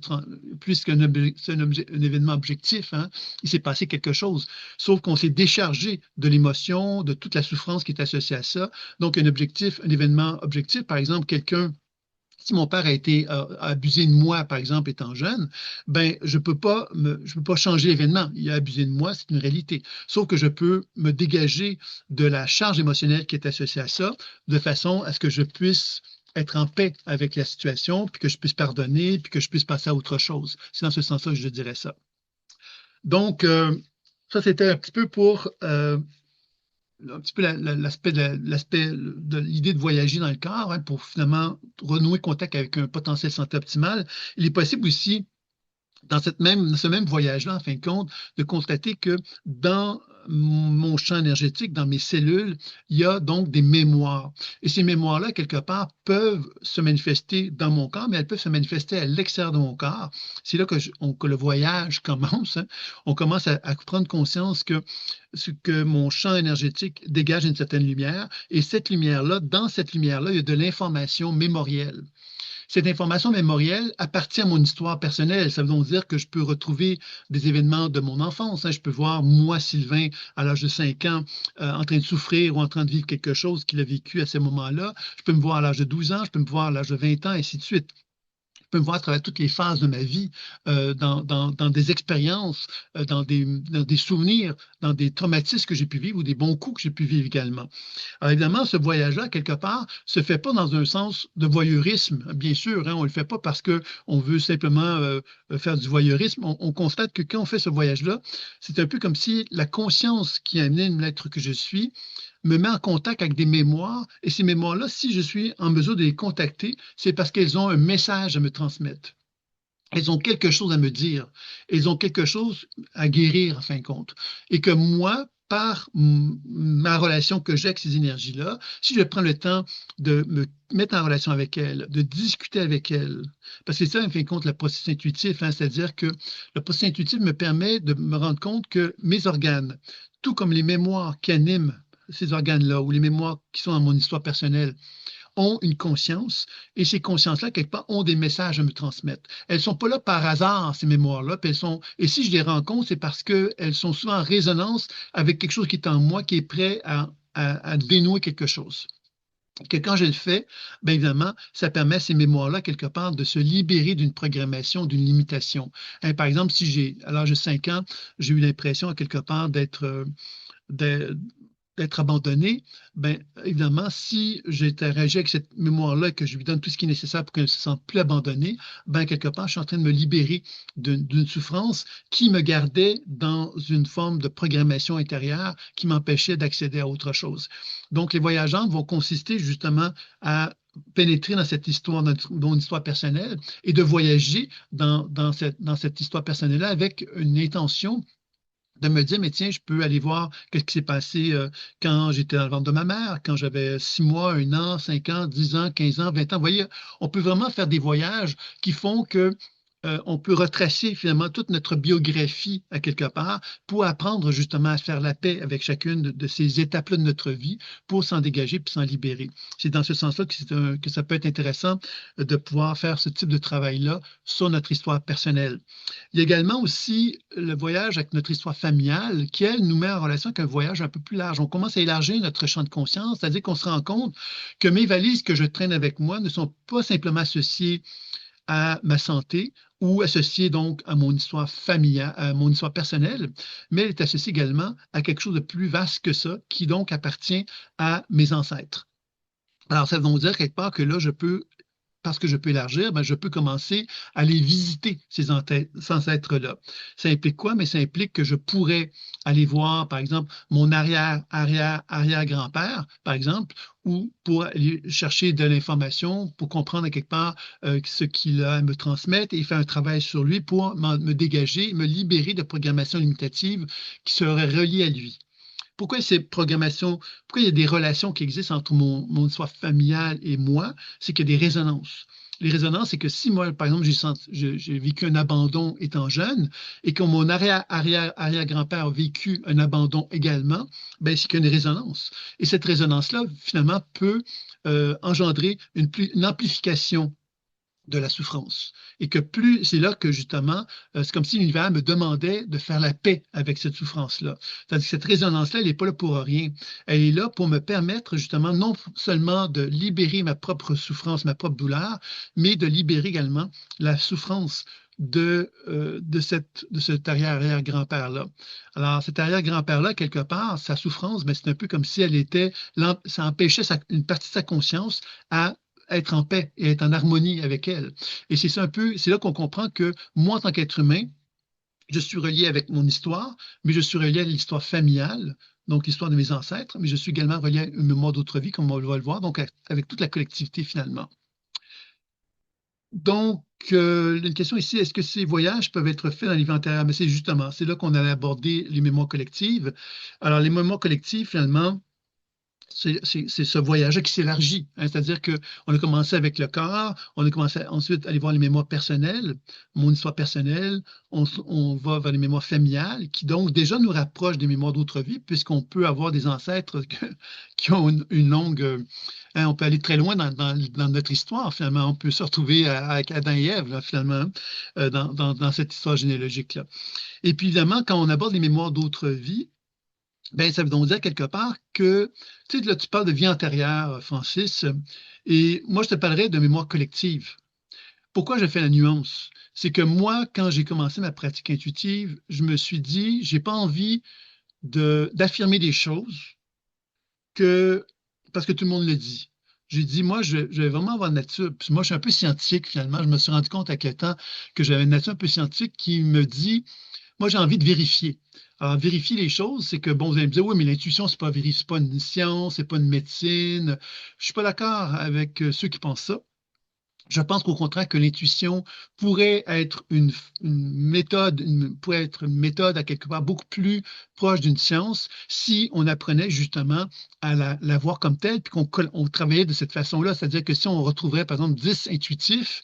S1: plus c'est un événement objectif, hein, il s'est passé quelque chose. Sauf qu'on s'est déchargé de l'émotion, de toute la souffrance qui est associée à ça. Donc, un événement objectif, par exemple, si mon père a abusé de moi, par exemple, étant jeune, ben, je peux pas changer l'événement. Il a abusé de moi, c'est une réalité. Sauf que je peux me dégager de la charge émotionnelle qui est associée à ça, de façon à ce que je puisse être en paix avec la situation, puis que je puisse pardonner, puis que je puisse passer à autre chose. C'est dans ce sens-là que je dirais ça. Donc, ça, c'était un petit peu pour un petit peu l'aspect de l'idée de voyager dans le corps, hein, pour finalement renouer contact avec un potentiel santé optimal. Il est possible aussi dans ce même voyage-là, en fin de compte, de constater que dans mon champ énergétique, dans mes cellules, il y a donc des mémoires. Et ces mémoires-là, quelque part, peuvent se manifester dans mon corps, mais elles peuvent se manifester à l'extérieur de mon corps. C'est là que le voyage commence, hein. On commence à prendre conscience que mon champ énergétique dégage une certaine lumière, et cette lumière-là, dans cette lumière-là, il y a de l'information mémorielle. Cette information mémorielle appartient à mon histoire personnelle. Ça veut donc dire que je peux retrouver des événements de mon enfance, hein. Je peux voir moi, Sylvain, à l'âge de 5 ans, en train de souffrir ou en train de vivre quelque chose qu'il a vécu à ce moment-là. Je peux me voir à l'âge de 12 ans, je peux me voir à l'âge de 20 ans, et ainsi de suite. Je peux me voir à travers toutes les phases de ma vie, dans des expériences, dans des souvenirs, dans des traumatismes que j'ai pu vivre ou des bons coups que j'ai pu vivre également. Alors évidemment, ce voyage-là, quelque part, se fait pas dans un sens de voyeurisme, bien sûr, hein, on le fait pas parce que on veut simplement faire du voyeurisme. On constate que quand on fait ce voyage-là, c'est un peu comme si la conscience qui a amené l'être que je suis me met en contact avec des mémoires, et ces mémoires-là, si je suis en mesure de les contacter, c'est parce qu'elles ont un message à me transmettre. Elles ont quelque chose à me dire. Elles ont quelque chose à guérir, en fin de compte. Et que moi, par ma relation que j'ai avec ces énergies-là, si je prends le temps de me mettre en relation avec elles, de discuter avec elles, parce que c'est ça, en fin de compte, le processus intuitif, hein, c'est-à-dire que le processus intuitif me permet de me rendre compte que mes organes, tout comme les mémoires qui animent ces organes-là, ou les mémoires qui sont dans mon histoire personnelle, ont une conscience, et ces consciences-là, quelque part, ont des messages à me transmettre. Elles ne sont pas là par hasard, ces mémoires-là, et si je les rencontre, c'est parce qu'elles sont souvent en résonance avec quelque chose qui est en moi, qui est prêt à dénouer quelque chose. Que quand je le fais, bien évidemment, ça permet à ces mémoires-là, quelque part, de se libérer d'une programmation, d'une limitation. Hein, par exemple, si à l'âge de 5 ans, j'ai eu l'impression, quelque part, d'être abandonné, bien évidemment, si j'interagis avec cette mémoire-là et que je lui donne tout ce qui est nécessaire pour qu'elle ne se sente plus abandonnée, bien quelque part, je suis en train de me libérer d'une souffrance qui me gardait dans une forme de programmation intérieure qui m'empêchait d'accéder à autre chose. Donc, les voyageants vont consister justement à pénétrer dans cette histoire, dans une histoire personnelle, et de voyager dans cette histoire personnelle-là avec une intention de me dire, mais tiens, je peux aller voir qu'est-ce qui s'est passé quand j'étais dans le ventre de ma mère, quand j'avais 6 mois, 1 an, 5 ans, 10 ans, 15 ans, 20 ans. Vous voyez, on peut vraiment faire des voyages qui font que on peut retracer finalement toute notre biographie à quelque part pour apprendre justement à faire la paix avec chacune de ces étapes-là de notre vie pour s'en dégager puis s'en libérer. C'est dans ce sens-là que ça peut être intéressant de pouvoir faire ce type de travail-là sur notre histoire personnelle. Il y a également aussi le voyage avec notre histoire familiale qui, elle, nous met en relation avec un voyage un peu plus large. On commence à élargir notre champ de conscience, c'est-à-dire qu'on se rend compte que mes valises que je traîne avec moi ne sont pas simplement associées à ma santé ou associée donc à mon histoire familiale, à mon histoire personnelle, mais elle est associée également à quelque chose de plus vaste que ça, qui donc appartient à mes ancêtres. Alors, ça veut donc dire quelque part que là, parce que je peux élargir, ben, je peux commencer à aller visiter ces ancêtres-là. Ça implique quoi? Mais ça implique que je pourrais aller voir, par exemple, mon arrière-arrière-arrière-grand-père, par exemple, ou pour aller chercher de l'information, pour comprendre à quelque part ce qu'il a à me transmettre et faire un travail sur lui pour me dégager, me libérer de programmations limitatives qui seraient reliées à lui. Pourquoi pourquoi il y a des relations qui existent entre mon histoire familiale et moi? C'est qu'il y a des résonances. Les résonances, c'est que si moi, par exemple, j'ai vécu un abandon étant jeune et que mon arrière-arrière-arrière-grand-père a vécu un abandon également, ben, c'est qu'il y a une résonance. Et cette résonance-là, finalement, peut engendrer une amplification de la souffrance. Et que plus, c'est là que justement, c'est comme si l'univers me demandait de faire la paix avec cette souffrance-là. C'est-à-dire que cette résonance-là, elle n'est pas là pour rien. Elle est là pour me permettre justement non seulement de libérer ma propre souffrance, ma propre douleur, mais de libérer également la souffrance de cet arrière-arrière-grand-père-là. Alors, cet arrière-grand-père-là, quelque part, sa souffrance, ben, c'est un peu comme si ça empêchait une partie de sa conscience à être en paix et être en harmonie avec elle. Et c'est ça un peu, c'est là qu'on comprend que moi, en tant qu'être humain, je suis relié avec mon histoire, mais je suis relié à l'histoire familiale, donc l'histoire de mes ancêtres, mais je suis également relié à une mémoire d'autre vie, comme on va le voir, donc avec toute la collectivité finalement. Donc, une question ici, est-ce que ces voyages peuvent être faits dans les vies antérieures? Mais c'est là qu'on allait aborder les mémoires collectives. Alors, les mémoires collectives, finalement, c'est ce voyage qui s'élargit, hein. C'est-à-dire qu'on a commencé avec le corps, on a commencé ensuite à aller voir les mémoires personnelles, mon histoire personnelle, on va vers les mémoires familiales, qui donc déjà nous rapprochent des mémoires d'autres vies, puisqu'on peut avoir des ancêtres qui ont une longue... hein, on peut aller très loin dans notre histoire, finalement. On peut se retrouver avec Adam et Ève, là, finalement, dans cette histoire généalogique-là. Et puis, évidemment, quand on aborde les mémoires d'autres vies, ben, ça veut donc dire quelque part que, tu sais, là, tu parles de vie antérieure, Francis, et moi, je te parlerai de mémoire collective. Pourquoi je fais la nuance? C'est que moi, quand j'ai commencé ma pratique intuitive, je me suis dit, j'ai pas envie d'affirmer des choses que, parce que tout le monde le dit. J'ai dit, moi, je vais vraiment avoir une nature. Puis moi, je suis un peu scientifique, finalement. Je me suis rendu compte à quel temps que j'avais une nature un peu scientifique qui me dit, moi, j'ai envie de vérifier. Alors, vérifier les choses, c'est que, bon, vous allez me dire, oui, mais l'intuition, c'est pas une science, c'est pas une médecine. Je suis pas d'accord avec ceux qui pensent ça. Je pense qu'au contraire que l'intuition pourrait être une méthode, pourrait être une méthode à quelque part beaucoup plus proche d'une science si on apprenait justement à la voir comme telle, puis on travaillait de cette façon-là. C'est-à-dire que si on retrouverait, par exemple, 10 intuitifs,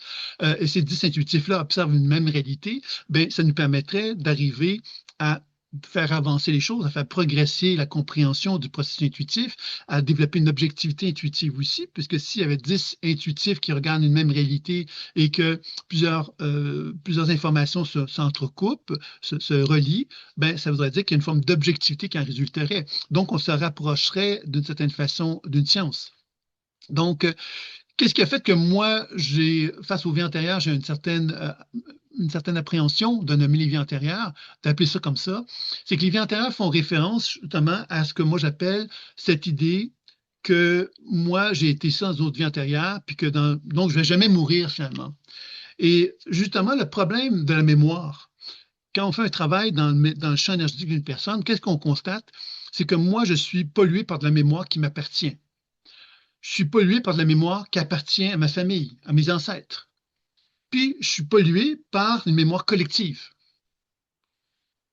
S1: et ces 10 intuitifs-là observent une même réalité, ben, ça nous permettrait d'arriver à faire avancer les choses, à faire progresser la compréhension du processus intuitif, à développer une objectivité intuitive aussi, puisque s'il y avait 10 intuitifs qui regardent une même réalité et que plusieurs informations s'entrecoupent, se relient, ben, ça voudrait dire qu'il y a une forme d'objectivité qui en résulterait. Donc, on se rapprocherait d'une certaine façon d'une science. Donc, qu'est-ce qui a fait que moi, face aux vies antérieures, j'ai une certaine appréhension de nommer les vies antérieures, d'appeler ça comme ça, c'est que les vies antérieures font référence justement à ce que moi j'appelle cette idée que moi, j'ai été ça dans d'autres vies antérieures, puis que donc je ne vais jamais mourir finalement. Et justement, le problème de la mémoire, quand on fait un travail dans le champ énergétique d'une personne, qu'est-ce qu'on constate? C'est que moi, je suis pollué par de la mémoire qui m'appartient. Je suis pollué par de la mémoire qui appartient à ma famille, à mes ancêtres. Puis, je suis pollué par une mémoire collective,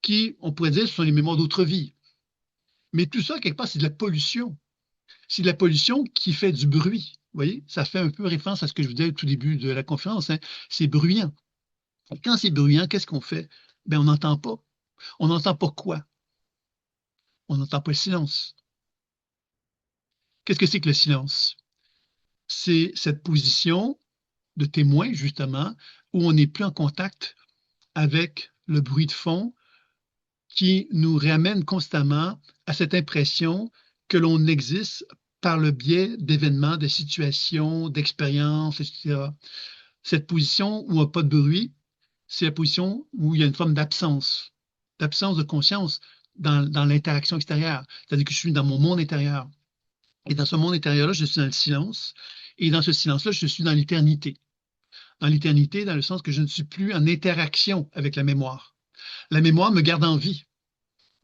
S1: qui, on pourrait dire, ce sont les mémoires d'autres vies. Mais tout ça, quelque part, c'est de la pollution. C'est de la pollution qui fait du bruit. Vous voyez, ça fait un peu référence à ce que je vous disais au tout début de la conférence, hein. C'est bruyant. Et quand c'est bruyant, qu'est-ce qu'on fait? Ben, on n'entend pas. On n'entend pas quoi? On n'entend pas le silence. Qu'est-ce que c'est que le silence? C'est cette position de témoin, justement, où on n'est plus en contact avec le bruit de fond qui nous ramène constamment à cette impression que l'on existe par le biais d'événements, de situations, d'expériences, etc. Cette position où il n'y a pas de bruit, c'est la position où il y a une forme d'absence de conscience dans l'interaction extérieure. C'est-à-dire que je suis dans mon monde intérieur. Et dans ce monde intérieur-là, je suis dans le silence. Et dans ce silence-là, je suis dans l'éternité. Dans l'éternité, dans le sens que je ne suis plus en interaction avec la mémoire. La mémoire me garde en vie.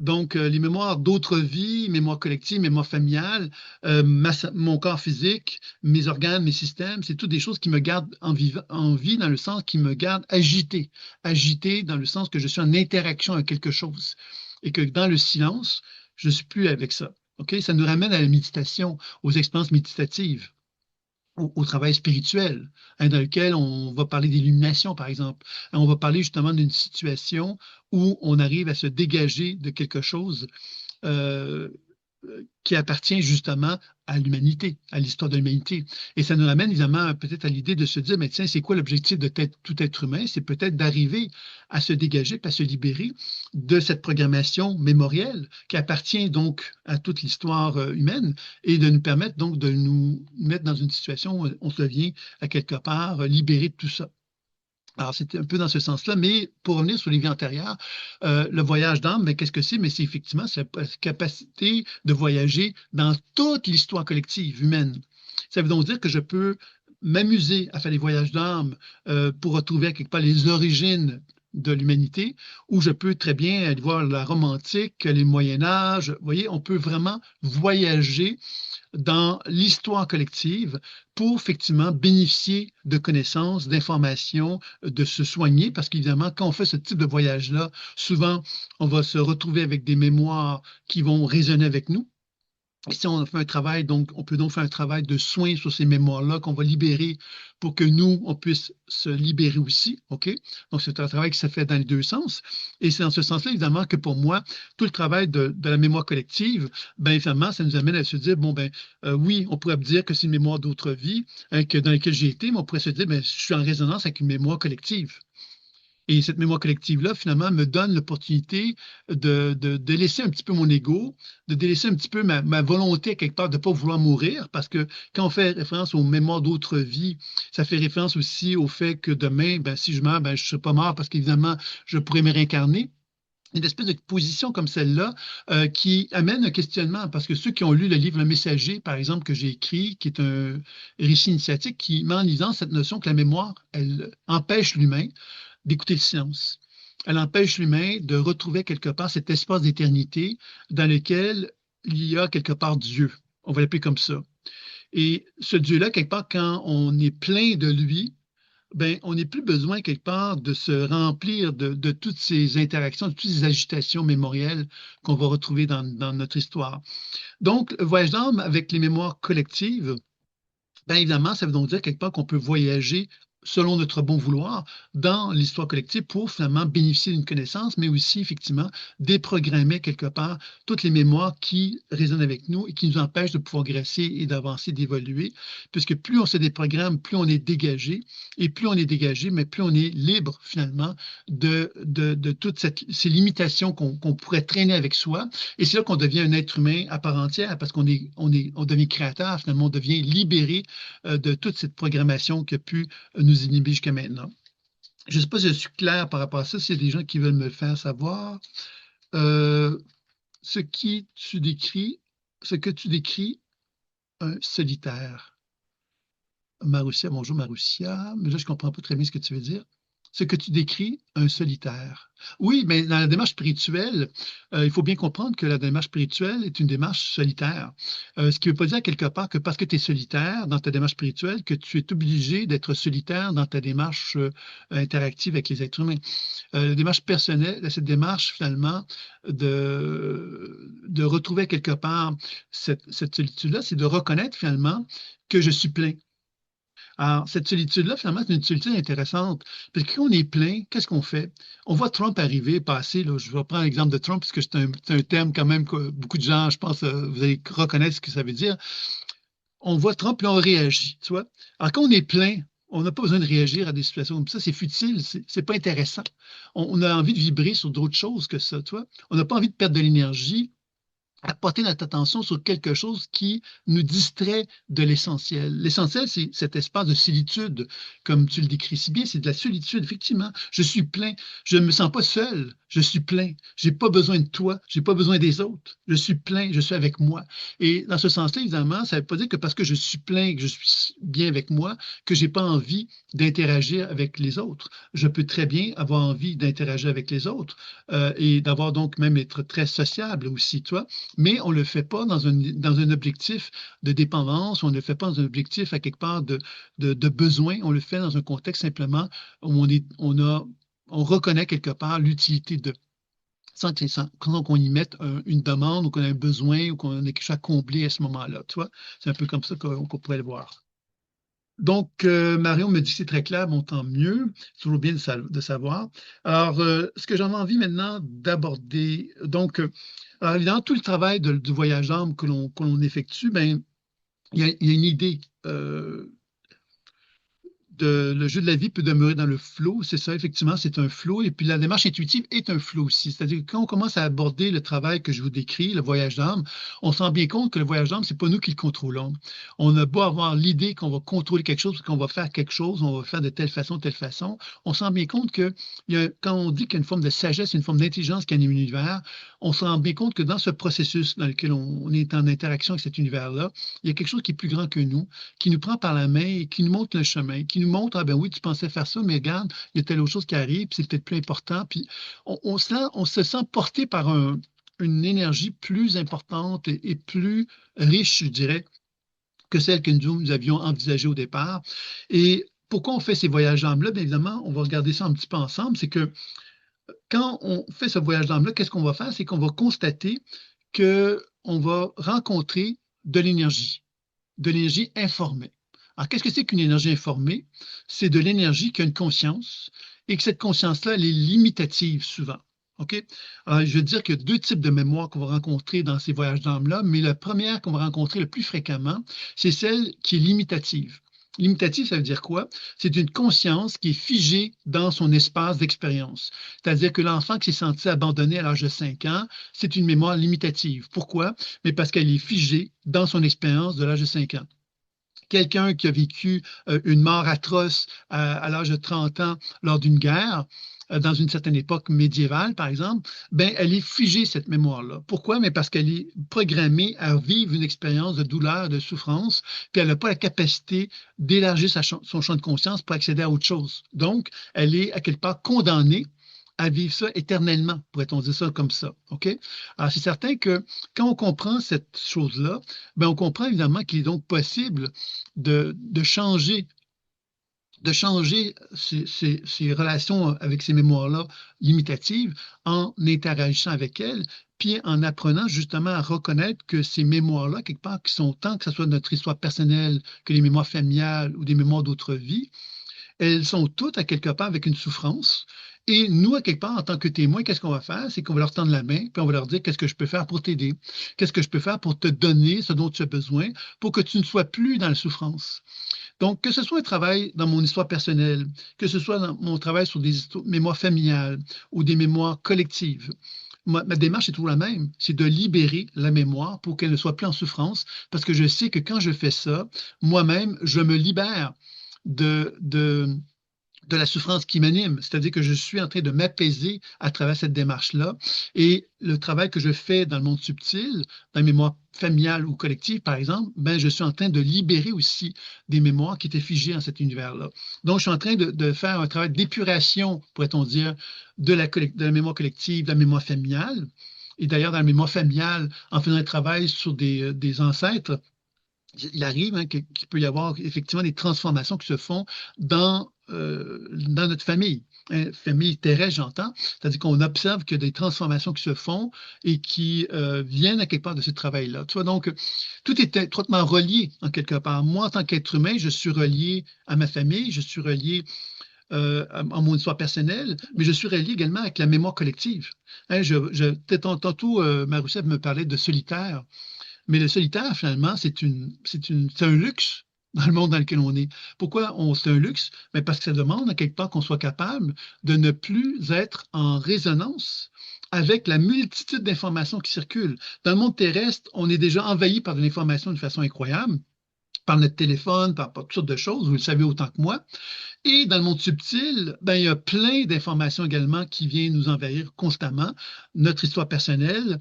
S1: Donc, les mémoires d'autres vies, mémoire collective, mémoire familiale, mon corps physique, mes organes, mes systèmes, c'est toutes des choses qui me gardent en vie dans le sens qui me gardent agité. Agité dans le sens que je suis en interaction avec quelque chose. Et que dans le silence, je ne suis plus avec ça. OK? Ça nous ramène à la méditation, aux expériences méditatives, au travail spirituel, hein, dans lequel on va parler d'illumination, par exemple. On va parler justement d'une situation où on arrive à se dégager de quelque chose euh, qui appartient justement à l'humanité, à l'histoire de l'humanité. Et ça nous ramène évidemment peut-être à l'idée de se dire, mais tiens, c'est quoi l'objectif de tout être humain? C'est peut-être d'arriver à se dégager, à se libérer de cette programmation mémorielle qui appartient donc à toute l'histoire humaine et de nous permettre donc de nous mettre dans une situation où on se devient à quelque part libéré de tout ça. Alors, c'est un peu dans ce sens-là, mais pour revenir sur les vies antérieures, le voyage d'âme, mais qu'est-ce que c'est? Mais c'est effectivement la capacité de voyager dans toute l'histoire collective humaine. Ça veut donc dire que je peux m'amuser à faire des voyages d'âme pour retrouver quelque part les origines de l'humanité, ou je peux très bien aller voir la Rome antique, les Moyen Âge. Vous voyez, on peut vraiment voyager dans l'histoire collective pour effectivement bénéficier de connaissances, d'informations, de se soigner, parce qu'évidemment, quand on fait ce type de voyage-là, souvent, on va se retrouver avec des mémoires qui vont résonner avec nous. Et si on fait un travail, donc, on peut donc faire un travail de soin sur ces mémoires-là qu'on va libérer pour que nous, on puisse se libérer aussi, OK? Donc, c'est un travail qui se fait dans les deux sens. Et c'est dans ce sens-là, évidemment, que pour moi, tout le travail de la mémoire collective, ben, évidemment, ça nous amène à se dire, bon, ben, oui, on pourrait dire que c'est une mémoire d'autre vie hein, que dans laquelle j'ai été, mais on pourrait se dire, ben, je suis en résonance avec une mémoire collective. Et cette mémoire collective-là, finalement, me donne l'opportunité de délaisser un petit peu mon ego, de délaisser un petit peu ma volonté, quelque part, de ne pas vouloir mourir, parce que quand on fait référence aux mémoires d'autres vies, ça fait référence aussi au fait que demain, ben, si je meurs, ben, je ne serai pas mort parce qu'évidemment, je pourrais me réincarner. Une espèce de position comme celle-là qui amène un questionnement, parce que ceux qui ont lu le livre Le Messager, par exemple, que j'ai écrit, qui est un récit initiatique, qui met en lisant cette notion que la mémoire, elle empêche l'humain d'écouter le silence. Elle empêche l'humain de retrouver quelque part cet espace d'éternité dans lequel il y a quelque part Dieu. On va l'appeler comme ça. Et ce Dieu-là, quelque part, quand on est plein de lui, ben, on n'a plus besoin quelque part de se remplir de toutes ces interactions, de toutes ces agitations mémorielles qu'on va retrouver dans notre histoire. Donc, le voyage d'âme avec les mémoires collectives, bien évidemment, ça veut donc dire quelque part qu'on peut voyager selon notre bon vouloir dans l'histoire collective pour finalement bénéficier d'une connaissance, mais aussi effectivement déprogrammer quelque part toutes les mémoires qui résonnent avec nous et qui nous empêchent de progresser et d'avancer, d'évoluer, puisque plus on se déprogramme, plus on est dégagé, et plus on est dégagé, mais plus on est libre finalement de toutes ces limitations qu'on pourrait traîner avec soi. Et c'est là qu'on devient un être humain à part entière, parce on devient créateur, finalement, on devient libéré de toute cette programmation qui a pu nous inhiber jusqu'à maintenant. Je ne sais pas si je suis clair par rapport à ça, s'il y a des gens qui veulent me le faire savoir. Euh, ce qui tu décris, ce que tu décris, un solitaire. Marussia, bonjour Marussia, mais là je ne comprends pas très bien ce que tu veux dire. Ce que tu décris, un solitaire. Oui, mais dans la démarche spirituelle, il faut bien comprendre que la démarche spirituelle est une démarche solitaire. Ce qui ne veut pas dire quelque part que parce que tu es solitaire dans ta démarche spirituelle, que tu es obligé d'être solitaire dans ta démarche interactive avec les êtres humains. La démarche personnelle, cette démarche finalement de retrouver quelque part cette solitude-là, c'est de reconnaître finalement que je suis plein. Alors, cette solitude-là, finalement, c'est une solitude intéressante. Parce que quand on est plein, qu'est-ce qu'on fait? On voit Trump arriver, passer. Là, je vais prendre l'exemple de Trump, parce que c'est un terme quand même que beaucoup de gens, je pense, vous allez reconnaître ce que ça veut dire. On voit Trump, puis on réagit, tu vois. Alors, quand on est plein, on n'a pas besoin de réagir à des situations comme ça. C'est futile, c'est pas intéressant. On a envie de vibrer sur d'autres choses que ça, tu vois. On n'a pas envie de perdre de l'énergie à porter notre attention sur quelque chose qui nous distrait de l'essentiel. L'essentiel, c'est cet espace de solitude, comme tu le décris si bien, c'est de la solitude, effectivement. Je suis plein, je ne me sens pas seul, je suis plein, j'ai pas besoin de toi, j'ai pas besoin des autres, je suis plein, je suis avec moi. Et dans ce sens-là, évidemment, ça ne veut pas dire que parce que je suis plein, que je suis bien avec moi, que j'ai pas envie d'interagir avec les autres. Je peux très bien avoir envie d'interagir avec les autres et d'avoir donc même être très sociable aussi, toi, mais on ne le fait pas dans un objectif de dépendance, on ne le fait pas dans un objectif à quelque part de besoin, on le fait dans un contexte simplement où on reconnaît quelque part l'utilité de sans qu'on y mette une demande ou qu'on a un besoin ou qu'on a quelque chose à combler à ce moment-là. Tu vois, c'est un peu comme ça qu'on pourrait le voir. Donc, Marion me dit que c'est très clair, bon, tant mieux. C'est toujours bien de savoir. Alors, ce que j'en ai envie maintenant d'aborder, donc, alors évidemment, tout le travail du voyage d'âme que l'on effectue, ben, il y a une idée. Le jeu de la vie peut demeurer dans le flow, c'est ça, effectivement, c'est un flow. Et puis la démarche intuitive est un flow aussi. C'est-à-dire que quand on commence à aborder le travail que je vous décris, le voyage d'âme, on se rend bien compte que le voyage d'âme, c'est pas nous qui le contrôlons. On a beau avoir l'idée qu'on va contrôler quelque chose, qu'on va faire quelque chose, on va faire de telle façon. On se rend bien compte que quand on dit qu'il y a une forme de sagesse, une forme d'intelligence qui anime l'univers, on se rend bien compte que dans ce processus dans lequel on est en interaction avec cet univers-là, il y a quelque chose qui est plus grand que nous, qui nous prend par la main et qui nous montre le chemin, qui nous montre, ah ben oui, tu pensais faire ça, mais regarde, il y a telle autre chose qui arrive, puis c'est peut-être plus important. Puis on se sent porté par une énergie plus importante et plus riche, je dirais, que celle que nous avions envisagée au départ. Et pourquoi on fait ces voyages d'âme-là? Bien évidemment, on va regarder ça un petit peu ensemble. C'est que quand on fait ce voyage d'âme-là, qu'est-ce qu'on va faire? C'est qu'on va constater que on va rencontrer de l'énergie informée. Alors, qu'est-ce que c'est qu'une énergie informée? C'est de l'énergie qui a une conscience et que cette conscience-là, elle est limitative souvent. OK? Alors, je veux dire qu'il y a deux types de mémoire qu'on va rencontrer dans ces voyages d'âme-là, mais la première qu'on va rencontrer le plus fréquemment, c'est celle qui est limitative. Limitative, ça veut dire quoi? C'est une conscience qui est figée dans son espace d'expérience. C'est-à-dire que l'enfant qui s'est senti abandonné à l'âge de 5 ans, c'est une mémoire limitative. Pourquoi? Mais parce qu'elle est figée dans son expérience de l'âge de 5 ans. Quelqu'un qui a vécu une mort atroce à l'âge de 30 ans lors d'une guerre, dans une certaine époque médiévale, par exemple, ben, elle est figée, cette mémoire-là. Pourquoi? Mais parce qu'elle est programmée à vivre une expérience de douleur, de souffrance, puis elle n'a pas la capacité d'élargir son champ de conscience pour accéder à autre chose. Donc, elle est à quelque part condamnée à vivre ça éternellement, pourrait-on dire ça comme ça. OK? Alors, c'est certain que quand on comprend cette chose-là, ben, on comprend évidemment qu'il est donc possible de changer ces relations avec ces mémoires-là limitatives en interagissant avec elles, puis en apprenant justement à reconnaître que ces mémoires-là, quelque part, qui sont tant que ce soit notre histoire personnelle que les mémoires familiales ou des mémoires d'autres vies, elles sont toutes à quelque part avec une souffrance. Et nous, à quelque part, en tant que témoins, qu'est-ce qu'on va faire? C'est qu'on va leur tendre la main, puis on va leur dire qu'est-ce que je peux faire pour t'aider? Qu'est-ce que je peux faire pour te donner ce dont tu as besoin pour que tu ne sois plus dans la souffrance? Donc, que ce soit un travail dans mon histoire personnelle, que ce soit dans mon travail sur des mémoires familiales ou des mémoires collectives, ma démarche est toujours la même, c'est de libérer la mémoire pour qu'elle ne soit plus en souffrance, parce que je sais que quand je fais ça, moi-même, je me libère de la souffrance qui m'anime, c'est-à-dire que je suis en train de m'apaiser à travers cette démarche-là. Et le travail que je fais dans le monde subtil, dans les mémoires familiales ou collectives, par exemple, ben, je suis en train de libérer aussi des mémoires qui étaient figées dans cet univers-là. Donc, je suis en train de faire un travail d'épuration, pourrait-on dire, de la mémoire collective, de la mémoire familiale. Et d'ailleurs, dans la mémoire familiale, en faisant un travail sur des ancêtres, il arrive qu'il peut y avoir effectivement des transformations qui se font dans notre famille. Famille terrestre, j'entends. C'est-à-dire qu'on observe qu'il y a des transformations qui se font et qui viennent à quelque part de ce travail-là. Tu vois, donc, tout est étroitement relié en quelque part. Moi, en tant qu'être humain, je suis relié à ma famille, je suis relié à mon histoire personnelle, mais je suis relié également avec la mémoire collective. Tantôt, Marousseff me parlait de solitaire. Mais le solitaire, finalement, c'est un luxe dans le monde dans lequel on est. Pourquoi c'est un luxe? Mais parce que ça demande, à quelque part, qu'on soit capable de ne plus être en résonance avec la multitude d'informations qui circulent. Dans le monde terrestre, on est déjà envahi par de l'information de façon incroyable, par notre téléphone, par toutes sortes de choses, vous le savez autant que moi. Et dans le monde subtil, ben, il y a plein d'informations également qui viennent nous envahir constamment. Notre histoire personnelle,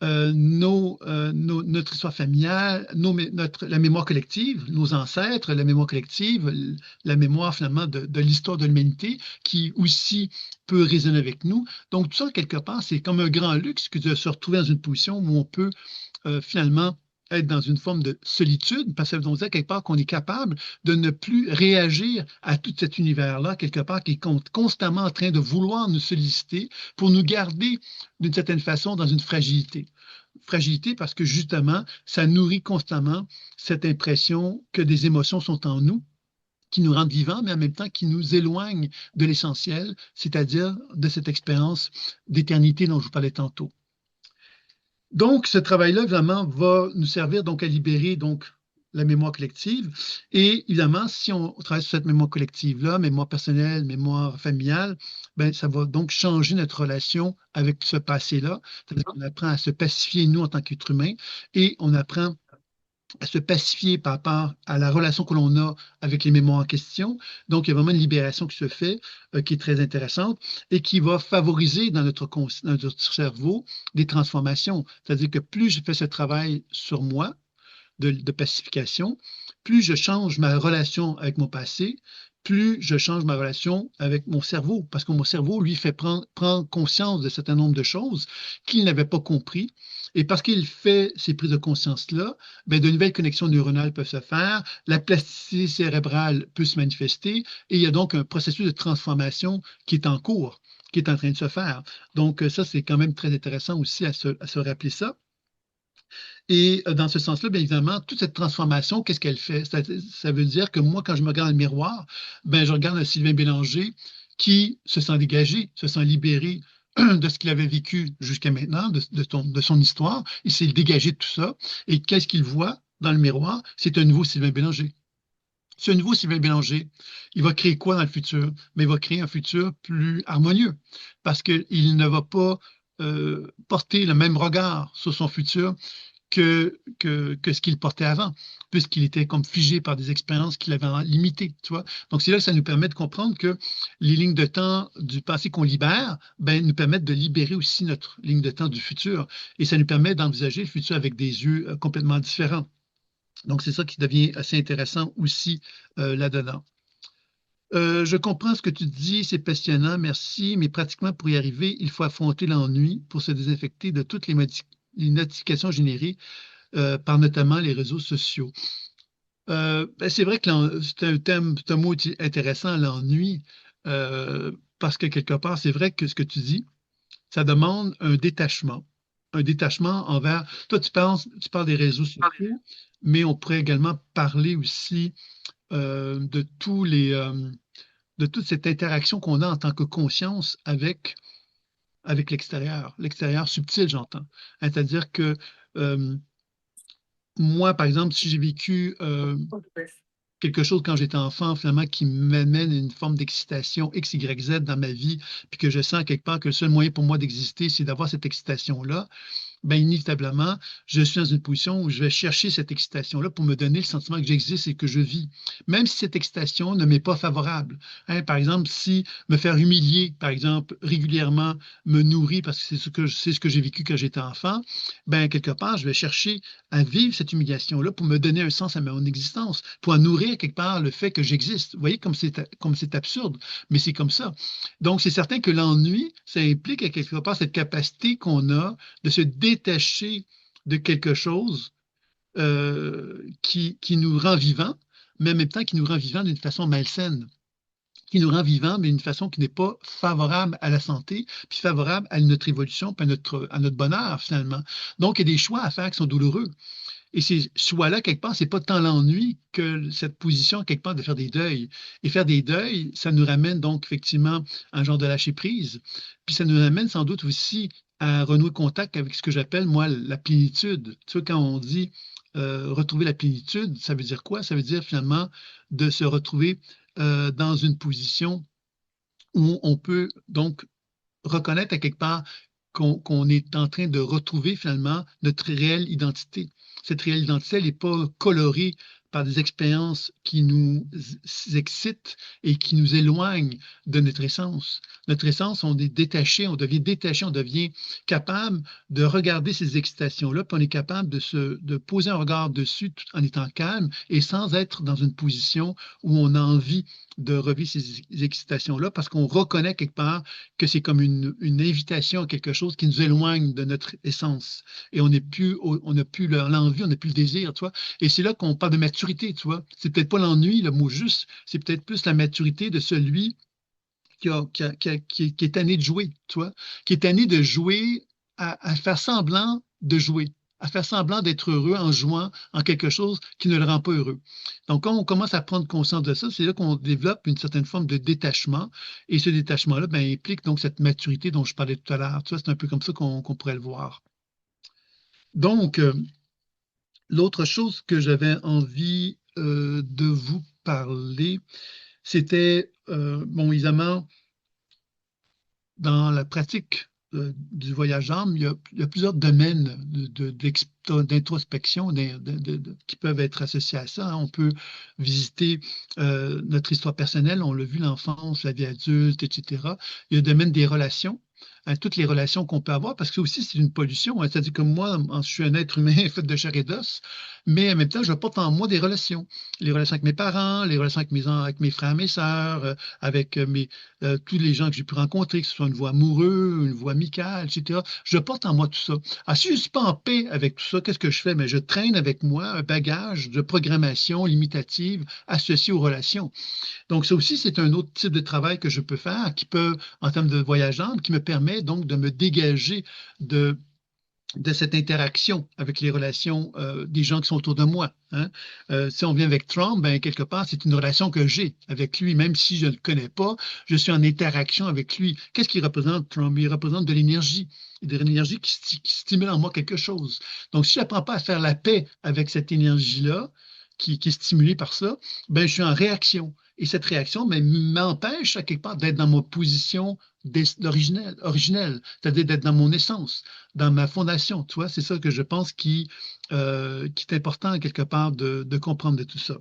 S1: notre histoire familiale, la mémoire collective, nos ancêtres, la mémoire collective, la mémoire finalement de l'histoire de l'humanité qui aussi peut résonner avec nous. Donc tout ça, quelque part, c'est comme un grand luxe que de se retrouver dans une position où on peut finalement être dans une forme de solitude, parce que ça veut dire quelque part qu'on est capable de ne plus réagir à tout cet univers-là, quelque part qui est constamment en train de vouloir nous solliciter pour nous garder d'une certaine façon dans une fragilité. Fragilité parce que justement, ça nourrit constamment cette impression que des émotions sont en nous, qui nous rendent vivants, mais en même temps qui nous éloignent de l'essentiel, c'est-à-dire de cette expérience d'éternité dont je vous parlais tantôt. Donc, ce travail-là, évidemment, va nous servir donc à libérer donc la mémoire collective. Et évidemment, si on travaille sur cette mémoire collective-là, mémoire personnelle, mémoire familiale, ben, ça va donc changer notre relation avec ce passé-là. C'est-à-dire qu'on apprend à se pacifier, nous, en tant qu'êtres humains, et on apprend à se pacifier par rapport à la relation que l'on a avec les mémoires en question. Donc, il y a vraiment une libération qui se fait, qui est très intéressante et qui va favoriser dans notre cerveau des transformations. C'est-à-dire que plus je fais ce travail sur moi de pacification, plus je change ma relation avec mon passé, plus je change ma relation avec mon cerveau, parce que mon cerveau, lui, fait prendre conscience de un certain nombre de choses qu'il n'avait pas compris. Et parce qu'il fait ces prises de conscience-là, ben, de nouvelles connexions neuronales peuvent se faire, la plasticité cérébrale peut se manifester, et il y a donc un processus de transformation qui est en cours, qui est en train de se faire. Donc, ça, c'est quand même très intéressant aussi à se rappeler ça. Et dans ce sens-là, bien évidemment, toute cette transformation, qu'est-ce qu'elle fait? Ça veut dire que moi, quand je me regarde dans le miroir, ben, je regarde un Sylvain Bélanger qui se sent dégagé, se sent libéré de ce qu'il avait vécu jusqu'à maintenant, de son histoire. Il s'est dégagé de tout ça. Et qu'est-ce qu'il voit dans le miroir? C'est un nouveau Sylvain Bélanger. Ce nouveau Sylvain Bélanger, il va créer quoi dans le futur? Mais il va créer un futur plus harmonieux parce qu'il ne va pas porter le même regard sur son futur que ce qu'il portait avant, puisqu'il était comme figé par des expériences qu'il avait limitées, tu vois. Donc, c'est là que ça nous permet de comprendre que les lignes de temps du passé qu'on libère, ben, nous permettent de libérer aussi notre ligne de temps du futur. Et ça nous permet d'envisager le futur avec des yeux complètement différents. Donc, c'est ça qui devient assez intéressant aussi là-dedans. Je comprends ce que tu dis, c'est passionnant, merci, mais pratiquement pour y arriver, il faut affronter l'ennui pour se désinfecter de toutes les notifications générées par notamment les réseaux sociaux. Ben, c'est vrai que c'est un mot intéressant, l'ennui, parce que quelque part, c'est vrai que ce que tu dis, ça demande un détachement envers. Toi, tu parles des réseaux sociaux, mais on pourrait également parler aussi de de toute cette interaction qu'on a en tant que conscience avec l'extérieur subtil, j'entends. Hein, c'est-à-dire que euh, moi, par exemple, si j'ai vécu quelque chose quand j'étais enfant, finalement, qui m'amène une forme d'excitation X, Y, Z dans ma vie, puis que je sens quelque part que le seul moyen pour moi d'exister, c'est d'avoir cette excitation-là, ben inévitablement, je suis dans une position où je vais chercher cette excitation-là pour me donner le sentiment que j'existe et que je vis, même si cette excitation ne m'est pas favorable. Hein, par exemple, si me faire humilier, par exemple, régulièrement me nourrit parce que c'est ce que j'ai vécu quand j'étais enfant, ben quelque part, je vais chercher à vivre cette humiliation-là pour me donner un sens à mon existence, pour en nourrir quelque part le fait que j'existe. Vous voyez comme c'est absurde, mais c'est comme ça. Donc, c'est certain que l'ennui, ça implique à quelque part cette capacité qu'on a de se détacher de quelque chose qui nous rend vivants, mais en même temps qui nous rend vivants d'une façon malsaine, qui nous rend vivants, mais d'une façon qui n'est pas favorable à la santé, puis favorable à notre évolution, puis à notre bonheur, finalement. Donc, il y a des choix à faire qui sont douloureux. Et ces choix-là, quelque part, c'est pas tant l'ennui que cette position, quelque part, de faire des deuils. Et faire des deuils, ça nous ramène donc effectivement à un genre de lâcher prise. Puis ça nous ramène sans doute aussi à renouer contact avec ce que j'appelle, moi, la plénitude. Tu vois, quand on dit retrouver la plénitude, ça veut dire quoi? Ça veut dire finalement de se retrouver dans une position où on peut donc reconnaître à quelque part qu'on est en train de retrouver finalement notre réelle identité. Cette réelle identité, elle n'est pas colorée par des expériences qui nous excitent et qui nous éloignent de notre essence. Notre essence, on est détaché, on devient capable de regarder ces excitations-là, puis on est capable de poser un regard dessus tout en étant calme et sans être dans une position où on a envie de revivre ces excitations-là parce qu'on reconnaît quelque part que c'est comme une invitation à quelque chose qui nous éloigne de notre essence. Et on n'a plus l'envie, on n'a plus le désir, tu vois. Et c'est là qu'on parle de maturité, tu vois. C'est peut-être pas l'ennui, le mot juste, c'est peut-être plus la maturité de celui qui est tanné de jouer, tu vois, qui est tanné de jouer, à faire semblant de jouer, à faire semblant d'être heureux en jouant en quelque chose qui ne le rend pas heureux. Donc, quand on commence à prendre conscience de ça, c'est là qu'on développe une certaine forme de détachement. Et ce détachement-là, ben, implique donc cette maturité dont je parlais tout à l'heure. Tu vois, c'est un peu comme ça qu'on pourrait le voir. Donc, l'autre chose que j'avais envie de vous parler, c'était, bon, évidemment, dans la pratique du voyage d'âme, il y a plusieurs domaines d'introspection qui peuvent être associés à ça, hein. On peut visiter notre histoire personnelle, on l'a vu, l'enfance, la vie adulte, etc. Il y a le domaine des relations, hein, toutes les relations qu'on peut avoir, parce que aussi c'est une pollution, hein. C'est-à-dire que moi, je suis un être humain fait de chair et d'os, mais en même temps, je porte en moi des relations. Les relations avec mes parents, les relations avec mes frères, mes sœurs, avec tous les gens que j'ai pu rencontrer, que ce soit une voie amoureuse, une voie amicale, etc. Je porte en moi tout ça. Ah, si je ne suis pas en paix avec tout ça, qu'est-ce que je fais? Mais je traîne avec moi un bagage de programmation limitative associé aux relations. Donc, ça aussi, c'est un autre type de travail que je peux faire, qui peut, en termes de voyage d'âme, qui me permet donc de me dégager de de cette interaction avec les relations des gens qui sont autour de moi. Hein. Si on vient avec Trump, ben, quelque part, c'est une relation que j'ai avec lui, même si je ne le connais pas, je suis en interaction avec lui. Qu'est-ce qu'il représente, Trump? Il représente de l'énergie qui stimule en moi quelque chose. Donc, si je n'apprends pas à faire la paix avec cette énergie-là, qui est stimulée par ça, ben, je suis en réaction. Et cette réaction ben, m'empêche, à quelque part, d'être dans ma position originelle, c'est-à-dire d'être dans mon essence, dans ma fondation. Tu vois, c'est ça que je pense qui est important, quelque part, de comprendre de tout ça.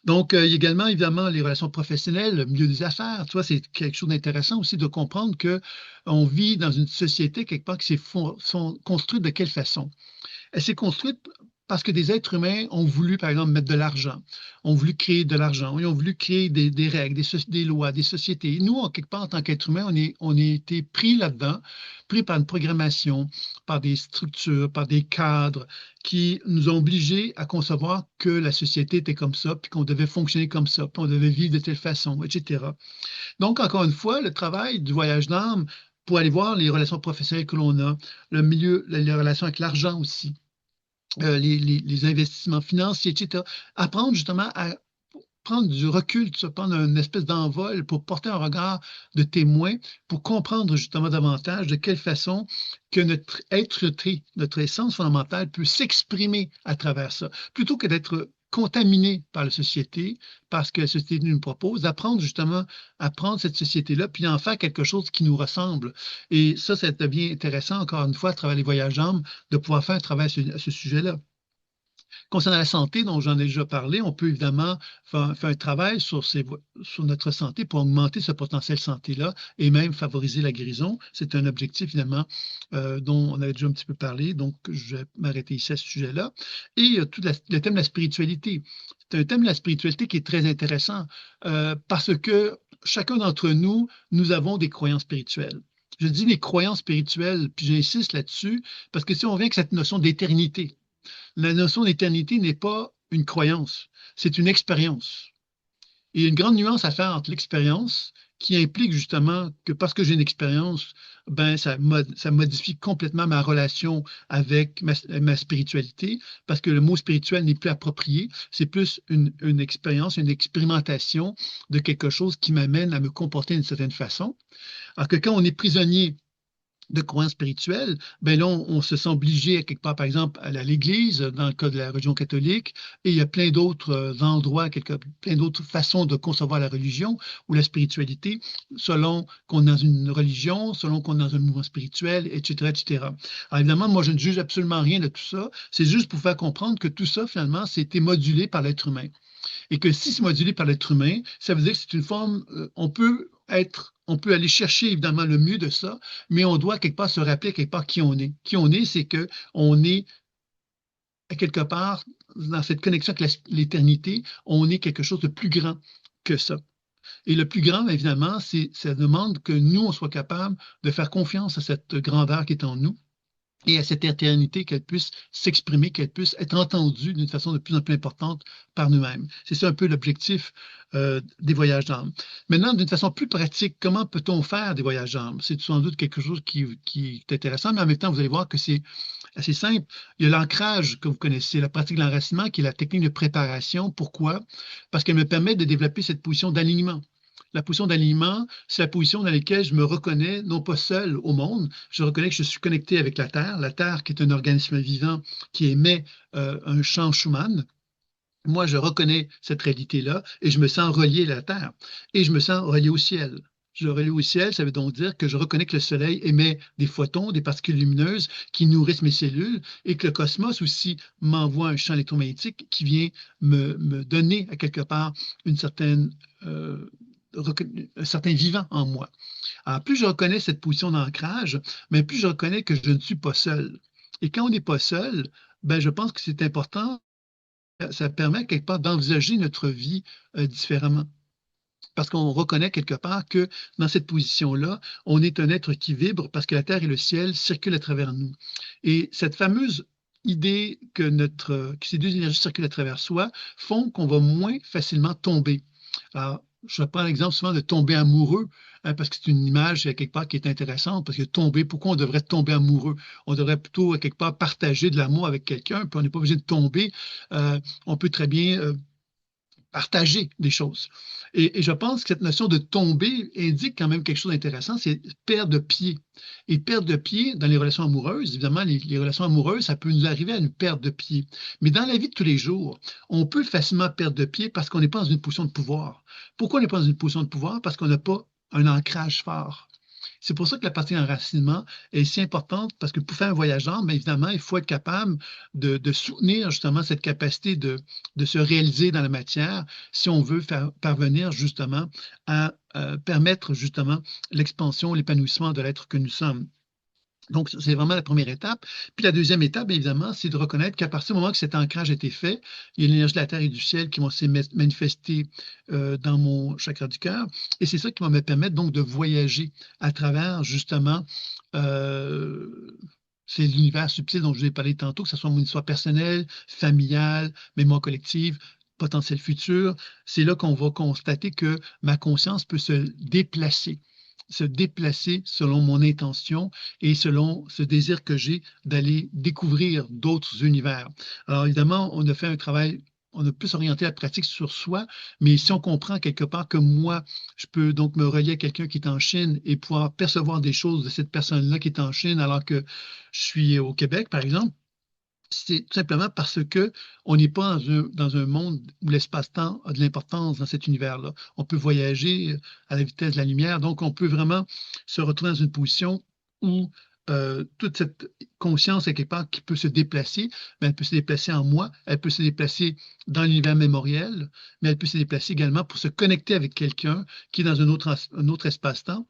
S1: Donc, il y a également, évidemment, les relations professionnelles, le milieu des affaires. Tu vois, c'est quelque chose d'intéressant aussi de comprendre que on vit dans une société, quelque part, qui sont construite de quelle façon? Elle s'est construite parce que des êtres humains ont voulu, par exemple, mettre de l'argent, ont voulu créer de l'argent, ils ont voulu créer des règles, des lois, des sociétés. Et nous, en quelque part, en tant qu'êtres humains, on a été pris là-dedans, pris par une programmation, par des structures, par des cadres qui nous ont obligés à concevoir que la société était comme ça, puis qu'on devait fonctionner comme ça, puis on devait vivre de telle façon, etc. Donc, encore une fois, le travail du voyage d'âme pour aller voir les relations professionnelles que l'on a, le milieu, les relations avec l'argent aussi, les investissements financiers, etc. Apprendre justement à prendre du recul, se prendre une espèce d'envol pour porter un regard de témoin, pour comprendre justement davantage de quelle façon que notre être, notre essence fondamentale peut s'exprimer à travers ça, plutôt que d'être contaminé par la société, parce que la société nous propose, d'apprendre justement à prendre cette société-là, puis en faire quelque chose qui nous ressemble. Et ça devient intéressant, encore une fois, à travers les voyages d'âme, de pouvoir faire un travail à ce sujet-là. Concernant la santé, dont j'en ai déjà parlé, on peut évidemment faire un travail sur notre santé pour augmenter ce potentiel santé-là et même favoriser la guérison. C'est un objectif, évidemment, dont on avait déjà un petit peu parlé, donc je vais m'arrêter ici à ce sujet-là. Et tout le thème de la spiritualité. C'est un thème de la spiritualité qui est très intéressant parce que chacun d'entre nous, nous avons des croyances spirituelles. Je dis les croyances spirituelles, puis j'insiste là-dessus, parce que si on vient avec cette notion d'éternité, la notion d'éternité n'est pas une croyance, c'est une expérience. Et il y a une grande nuance à faire entre l'expérience, qui implique justement que parce que j'ai une expérience, ben ça modifie complètement ma relation avec ma spiritualité, parce que le mot spirituel n'est plus approprié, c'est plus une expérience, une expérimentation de quelque chose qui m'amène à me comporter d'une certaine façon. Alors que quand on est prisonnier de croyances spirituelles, ben là, on se sent obligé à quelque part, par exemple, à l'Église, dans le cas de la religion catholique, et il y a plein d'autres endroits, plein d'autres façons de concevoir la religion ou la spiritualité, selon qu'on est dans une religion, selon qu'on est dans un mouvement spirituel, etc., etc. Alors évidemment, moi, je ne juge absolument rien de tout ça. C'est juste pour faire comprendre que tout ça, finalement, c'était modulé par l'être humain. Et que si c'est modulé par l'être humain, ça veut dire que c'est une forme, on peut aller chercher évidemment le mieux de ça, mais on doit quelque part se rappeler quelque part qui on est. Qui on est, c'est que on est quelque part dans cette connexion avec l'éternité, on est quelque chose de plus grand que ça. Et le plus grand, évidemment, ça demande que nous, on soit capable de faire confiance à cette grandeur qui est en nous et à cette éternité, qu'elle puisse s'exprimer, qu'elle puisse être entendue d'une façon de plus en plus importante par nous-mêmes. C'est ça un peu l'objectif des voyages d'âme. Maintenant, d'une façon plus pratique, comment peut-on faire des voyages d'âme? C'est sans doute quelque chose qui est intéressant, mais en même temps, vous allez voir que c'est assez simple. Il y a l'ancrage que vous connaissez, la pratique de l'enracinement, qui est la technique de préparation. Pourquoi? Parce qu'elle me permet de développer cette position d'alignement. La position d'alignement, c'est la position dans laquelle je me reconnais, non pas seul au monde, je reconnais que je suis connecté avec la Terre qui est un organisme vivant qui émet un champ Schumann. Moi, je reconnais cette réalité-là et je me sens relié à la Terre et je me sens relié au ciel. Je relie au ciel, ça veut donc dire que je reconnais que le Soleil émet des photons, des particules lumineuses qui nourrissent mes cellules et que le cosmos aussi m'envoie un champ électromagnétique qui vient me donner à quelque part une certaine un certain vivant en moi. Alors, plus je reconnais cette position d'ancrage, mais plus je reconnais que je ne suis pas seul. Et quand on n'est pas seul, ben, je pense que c'est important, ça permet quelque part d'envisager notre vie différemment. Parce qu'on reconnaît quelque part que dans cette position-là, on est un être qui vibre parce que la Terre et le ciel circulent à travers nous. Et cette fameuse idée que ces deux énergies circulent à travers soi font qu'on va moins facilement tomber. Alors, Je prends l'exemple souvent de tomber amoureux, hein, parce que c'est une image quelque part qui est intéressante, parce que tomber, pourquoi on devrait tomber amoureux? On devrait plutôt quelque part partager de l'amour avec quelqu'un, puis on n'est pas obligé de tomber. On peut très bien partager des choses. Et je pense que cette notion de tomber indique quand même quelque chose d'intéressant, c'est perdre pied. Et perdre de pied dans les relations amoureuses, évidemment, les relations amoureuses, ça peut nous arriver à une perte de pied. Mais dans la vie de tous les jours, on peut facilement perdre de pied parce qu'on n'est pas dans une position de pouvoir. Pourquoi on n'est pas dans une position de pouvoir? Parce qu'on n'a pas un ancrage fort. C'est pour ça que la partie d'enracinement est si importante parce que pour faire un voyage d'âme, évidemment, il faut être capable de soutenir justement cette capacité de se réaliser dans la matière si on veut faire parvenir justement à permettre justement l'expansion, l'épanouissement de l'être que nous sommes. Donc, c'est vraiment la première étape. Puis la deuxième étape, bien évidemment, c'est de reconnaître qu'à partir du moment que cet ancrage a été fait, il y a l'énergie de la Terre et du ciel qui vont se manifester dans mon chakra du cœur. Et c'est ça qui va me permettre donc de voyager à travers justement c'est l'univers subtil dont je vous ai parlé tantôt, que ce soit mon histoire personnelle, familiale, mémoire collective, potentiel futur. C'est là qu'on va constater que ma conscience peut se déplacer selon mon intention et selon ce désir que j'ai d'aller découvrir d'autres univers. Alors évidemment, on a fait un travail, on a plus orienté la pratique sur soi, mais si on comprend quelque part que moi, je peux donc me relier à quelqu'un qui est en Chine et pouvoir percevoir des choses de cette personne-là qui est en Chine alors que je suis au Québec, par exemple, c'est tout simplement parce que on n'est pas dans un monde où l'espace-temps a de l'importance dans cet univers-là. On peut voyager à la vitesse de la lumière, donc on peut vraiment se retrouver dans une position où toute cette conscience, quelque part, qui peut se déplacer, mais elle peut se déplacer en moi, elle peut se déplacer dans l'univers mémoriel, mais elle peut se déplacer également pour se connecter avec quelqu'un qui est dans un autre espace-temps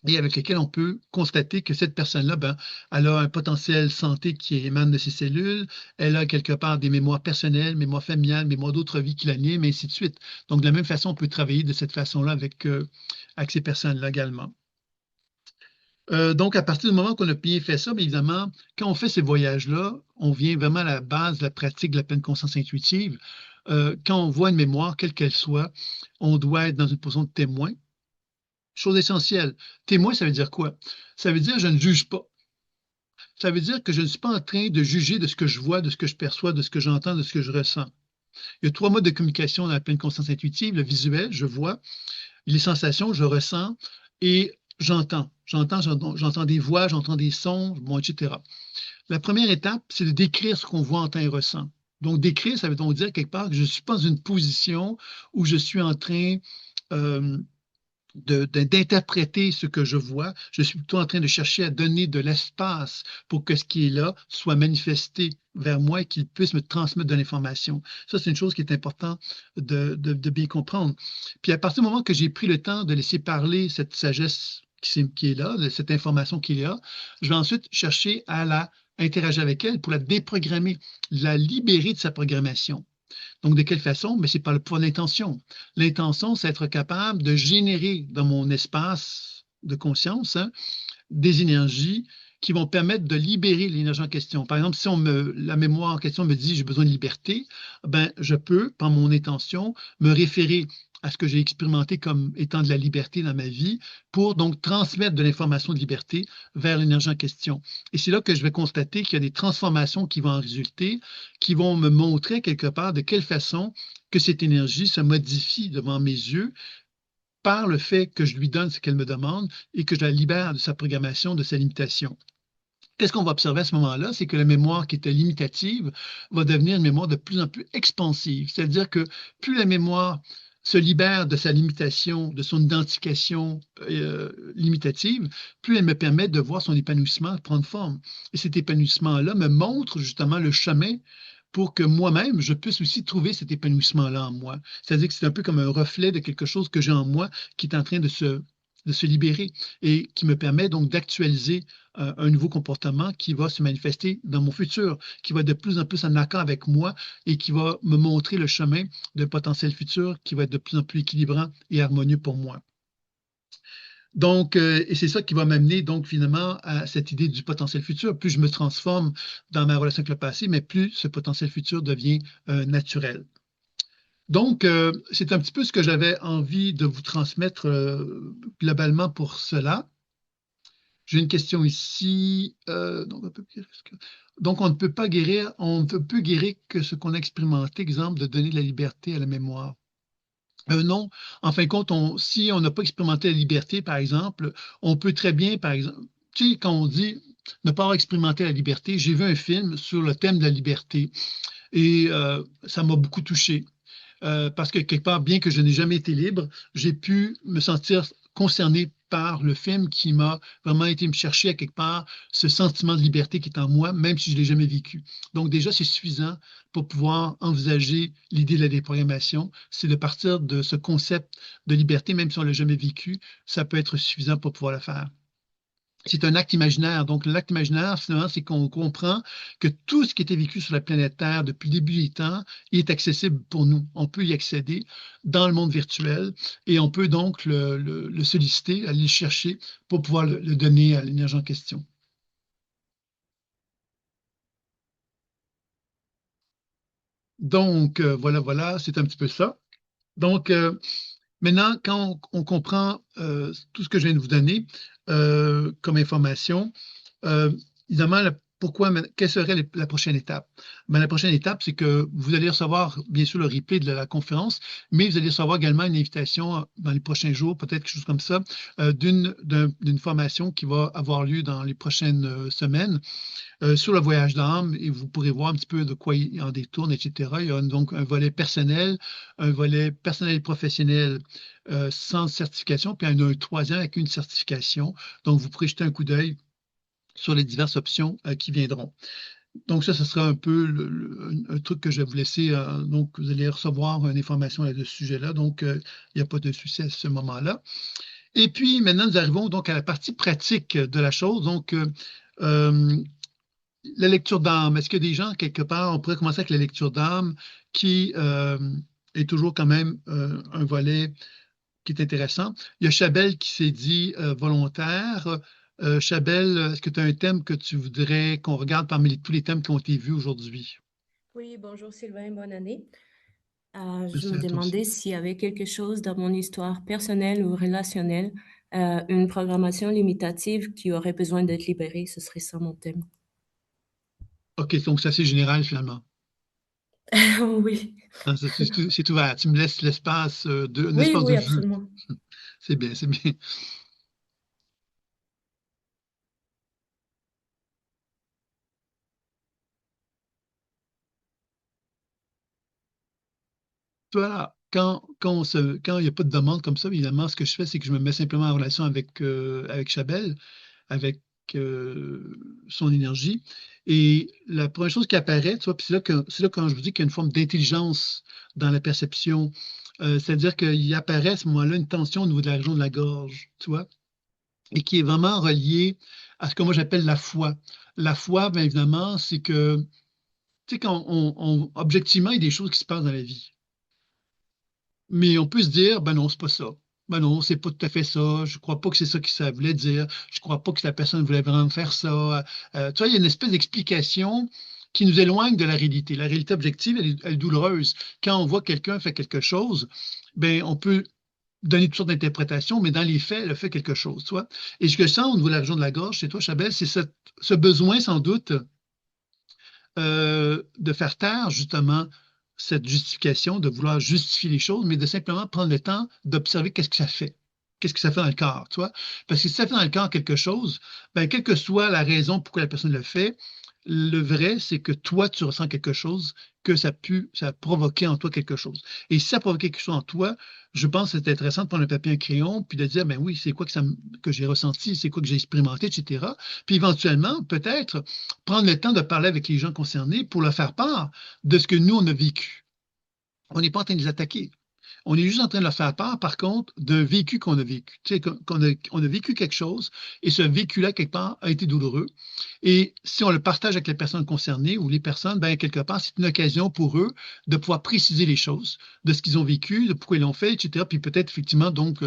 S1: et avec lesquels on peut constater que cette personne-là, ben, elle a un potentiel santé qui émane de ses cellules, elle a quelque part des mémoires personnelles, mémoires familiales, mémoires d'autres vies qui l'animent, et ainsi de suite. Donc, de la même façon, on peut travailler de cette façon-là avec ces personnes-là également. Donc, à partir du moment qu'on a bien fait ça, bien évidemment, quand on fait ces voyages-là, on vient vraiment à la base de la pratique de la pleine conscience intuitive. Quand on voit une mémoire, quelle qu'elle soit, on doit être dans une position de témoin. Chose essentielle. Témoin, ça veut dire quoi? Ça veut dire je ne juge pas. Ça veut dire que je ne suis pas en train de juger de ce que je vois, de ce que je perçois, de ce que j'entends, de ce que je ressens. Il y a trois modes de communication dans la pleine conscience intuitive, le visuel, je vois, les sensations, je ressens, et j'entends. J'entends des voix, j'entends des sons, bon, etc. La première étape, c'est de décrire ce qu'on voit, entend et ressent. Donc, décrire, ça veut donc dire quelque part que je ne suis pas dans une position où je suis en train euh, d'interpréter ce que je vois. Je suis plutôt en train de chercher à donner de l'espace pour que ce qui est là soit manifesté vers moi et qu'il puisse me transmettre de l'information. Ça, c'est une chose qui est importante de bien comprendre. Puis à partir du moment que j'ai pris le temps de laisser parler cette sagesse qui est là, cette information qui est là, je vais ensuite chercher à la interagir avec elle pour la déprogrammer, la libérer de sa programmation. Donc, de quelle façon? Mais c'est par le pouvoir de l'intention. L'intention, c'est être capable de générer dans mon espace de conscience, hein, des énergies qui vont permettre de libérer l'énergie en question. Par exemple, si la mémoire en question me dit j'ai besoin de liberté, ben, je peux, par mon intention, me référer à ce que j'ai expérimenté comme étant de la liberté dans ma vie pour donc transmettre de l'information de liberté vers l'énergie en question. Et c'est là que je vais constater qu'il y a des transformations qui vont en résulter, qui vont me montrer quelque part de quelle façon que cette énergie se modifie devant mes yeux par le fait que je lui donne ce qu'elle me demande et que je la libère de sa programmation, de sa limitation. Qu'est-ce qu'on va observer à ce moment-là? C'est que la mémoire qui était limitative va devenir une mémoire de plus en plus expansive. C'est-à-dire que plus la mémoire se libère de sa limitation, de son identification limitative, plus elle me permet de voir son épanouissement prendre forme. Et cet épanouissement-là me montre justement le chemin pour que moi-même, je puisse aussi trouver cet épanouissement-là en moi. C'est-à-dire que c'est un peu comme un reflet de quelque chose que j'ai en moi qui est en train de se libérer et qui me permet donc d'actualiser un nouveau comportement qui va se manifester dans mon futur, qui va être de plus en plus en accord avec moi et qui va me montrer le chemin d'un potentiel futur qui va être de plus en plus équilibrant et harmonieux pour moi. Donc, et c'est ça qui va m'amener donc finalement à cette idée du potentiel futur. Plus je me transforme dans ma relation avec le passé, mais plus ce potentiel futur devient naturel. Donc, c'est un petit peu ce que j'avais envie de vous transmettre globalement pour cela. J'ai une question ici. Donc, on ne peut pas guérir, on ne peut plus guérir que ce qu'on a expérimenté, exemple, de donner de la liberté à la mémoire. Non, en fin de compte, si on n'a pas expérimenté la liberté, par exemple, on peut très bien, par exemple, tu sais, quand on dit ne pas avoir expérimenté la liberté, j'ai vu un film sur le thème de la liberté et ça m'a beaucoup touché. Parce que quelque part, bien que je n'ai jamais été libre, j'ai pu me sentir concerné par le film qui m'a vraiment été me chercher à quelque part ce sentiment de liberté qui est en moi, même si je ne l'ai jamais vécu. Donc déjà, c'est suffisant pour pouvoir envisager l'idée de la déprogrammation. C'est de partir de ce concept de liberté, même si on ne l'a jamais vécu, ça peut être suffisant pour pouvoir le faire. C'est un acte imaginaire. Donc, l'acte imaginaire, finalement, c'est qu'on comprend que tout ce qui était vécu sur la planète Terre depuis le début des temps est accessible pour nous. On peut y accéder dans le monde virtuel et on peut donc le solliciter, aller le chercher pour pouvoir le donner à l'énergie en question. Donc, voilà, voilà, c'est un petit peu ça. Donc, maintenant, quand on comprend tout ce que je viens de vous donner comme information, euh, évidemment, quelle serait la prochaine étape? Ben, la prochaine étape, c'est que vous allez recevoir, bien sûr, le replay de la conférence, mais vous allez recevoir également une invitation dans les prochains jours, peut-être quelque chose comme ça, d'une formation qui va avoir lieu dans les prochaines semaines sur le voyage d'âme et vous pourrez voir un petit peu de quoi il en détourne, etc. Il y a donc un volet personnel et professionnel sans certification, puis il y en a un troisième avec une certification. Donc, vous pourrez jeter un coup d'œil sur les diverses options qui viendront. Donc, ça, ce sera un peu un truc que je vais vous laisser. Donc, vous allez recevoir une information à ce sujet-là. Donc, il n'y a pas de souci à ce moment-là. Et puis, maintenant, nous arrivons donc à la partie pratique de la chose. Donc, euh, la lecture d'âme, est-ce que des gens, quelque part, on pourrait commencer avec la lecture d'âme, qui est toujours quand même un volet qui est intéressant. Il y a Chabelle qui s'est dit volontaire. Chabelle, est-ce que tu as un thème que tu voudrais qu'on regarde parmi tous les thèmes qui ont été vus aujourd'hui?
S2: Oui, bonjour Sylvain, bonne année. Je
S1: Merci
S2: me
S1: à toi aussi.
S2: demandais s'il y avait quelque chose dans mon histoire personnelle ou relationnelle, une programmation limitative qui aurait besoin d'être libérée, ce serait ça mon thème.
S1: OK, donc c'est assez général finalement.
S2: Oui,
S1: Hein, c'est ouvert. Tu me laisses l'espace un
S2: oui,
S1: espace de
S2: oui,
S1: jeu.
S2: absolument.
S1: C'est bien, c'est bien. Voilà, quand il n'y a pas de demande comme ça, évidemment, ce que je fais, c'est que je me mets simplement en relation avec Chabelle, avec son énergie. Et la première chose qui apparaît, tu vois, puis c'est là quand je vous dis qu'il y a une forme d'intelligence dans la perception, c'est-à-dire qu'il apparaît à ce moment-là une tension au niveau de la région de la gorge, tu vois, et qui est vraiment reliée à ce que moi j'appelle la foi. La foi, bien évidemment, c'est que, tu sais, objectivement, il y a des choses qui se passent dans la vie. Mais on peut se dire, ben non, c'est pas ça. Ben non, c'est pas tout à fait ça. Je crois pas que c'est ça que ça voulait dire. Je crois pas que la personne voulait vraiment faire ça. Tu vois, il y a une espèce d'explication qui nous éloigne de la réalité. La réalité objective, elle est douloureuse. Quand on voit quelqu'un faire quelque chose, ben on peut donner toutes sortes d'interprétations, mais dans les faits, elle a fait quelque chose, tu vois. Et ce que je sens au niveau de la région de la gorge chez toi, Chabelle, c'est ce besoin sans doute de faire taire justement cette justification, de vouloir justifier les choses, mais de simplement prendre le temps d'observer qu'est-ce que ça fait. Qu'est-ce que ça fait dans le corps, tu vois? Parce que si ça fait dans le corps quelque chose, ben, quelle que soit la raison pourquoi la personne le fait, le vrai, c'est que toi, tu ressens quelque chose, que ça a provoqué en toi quelque chose. Et si ça a provoqué quelque chose en toi, je pense que c'est intéressant de prendre un papier et un crayon, puis de dire, ben oui, c'est quoi que j'ai ressenti, c'est quoi que j'ai expérimenté, etc. Puis éventuellement, peut-être, prendre le temps de parler avec les gens concernés pour leur faire part de ce que nous, on a vécu. On n'est pas en train de les attaquer. On est juste en train de leur faire part, par contre, d'un vécu qu'on a vécu. Tu sais, on a vécu quelque chose et ce vécu-là, quelque part, a été douloureux. Et si on le partage avec les personnes concernées ou les personnes, ben, quelque part, c'est une occasion pour eux de pouvoir préciser les choses, de ce qu'ils ont vécu, de pourquoi ils l'ont fait, etc. Puis peut-être, effectivement, donc,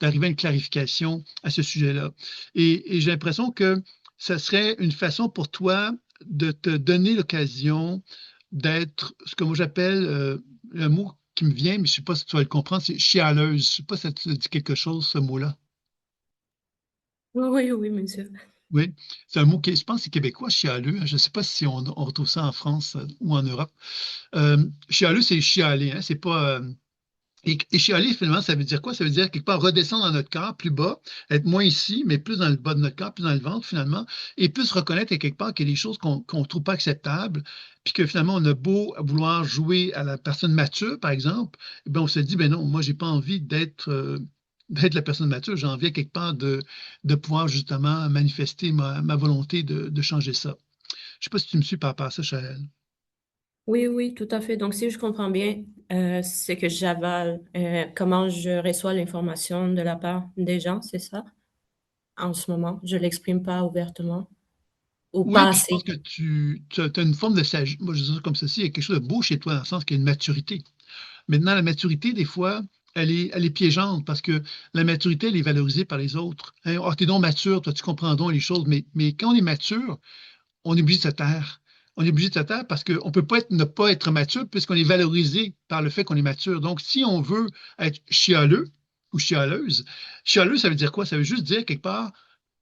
S1: d'arriver à une clarification à ce sujet-là. Et j'ai l'impression que ça serait une façon pour toi de te donner l'occasion d'être ce que moi j'appelle le mot qui me vient, mais je ne sais pas si tu vas le comprendre, c'est chialeuse. Je ne sais pas si ça te dit quelque chose, ce mot-là.
S2: Oui, oui, oui, monsieur.
S1: Oui, c'est un mot qui, je pense, que c'est québécois, chialeux. Je ne sais pas si on retrouve ça en France ou en Europe. Chialeux, c'est chialer, hein, c'est pas. Et chialer, finalement, ça veut dire quoi? Ça veut dire quelque part redescendre dans notre corps, plus bas, être moins ici, mais plus dans le bas de notre corps, plus dans le ventre, finalement, et plus reconnaître quelque part qu'il y a des choses qu'on ne trouve pas acceptables, puis que finalement, on a beau vouloir jouer à la personne mature, par exemple, eh bien, on se dit, ben non, moi, j'ai pas envie d'être la personne mature, j'ai envie, quelque part, de pouvoir justement manifester ma volonté de changer ça. Je sais pas si tu me suis par rapport à ça, Chaël.
S2: Oui, oui, tout à fait. Donc, si je comprends bien, c'est que j'avale comment je reçois l'information de la part des gens, c'est ça? En ce moment, je l'exprime pas ouvertement ou
S1: Oui,
S2: pas
S1: puis je pense
S2: assez.
S1: que tu as une forme de sagesse. Moi, je dis ça comme ceci, il y a quelque chose de beau chez toi, dans le sens qu'il y a une maturité. Maintenant, la maturité, des fois, elle est piégeante parce que la maturité, elle est valorisée par les autres. Hein, oh, t'es donc mature, toi, tu comprends donc les choses, mais quand on est mature, on est obligé de se taire. On est obligé de se taire parce qu'on ne peut pas ne pas être mature puisqu'on est valorisé par le fait qu'on est mature. Donc, si on veut être chialeux ou chialeuse, chialeux, ça veut dire quoi? Ça veut juste dire quelque part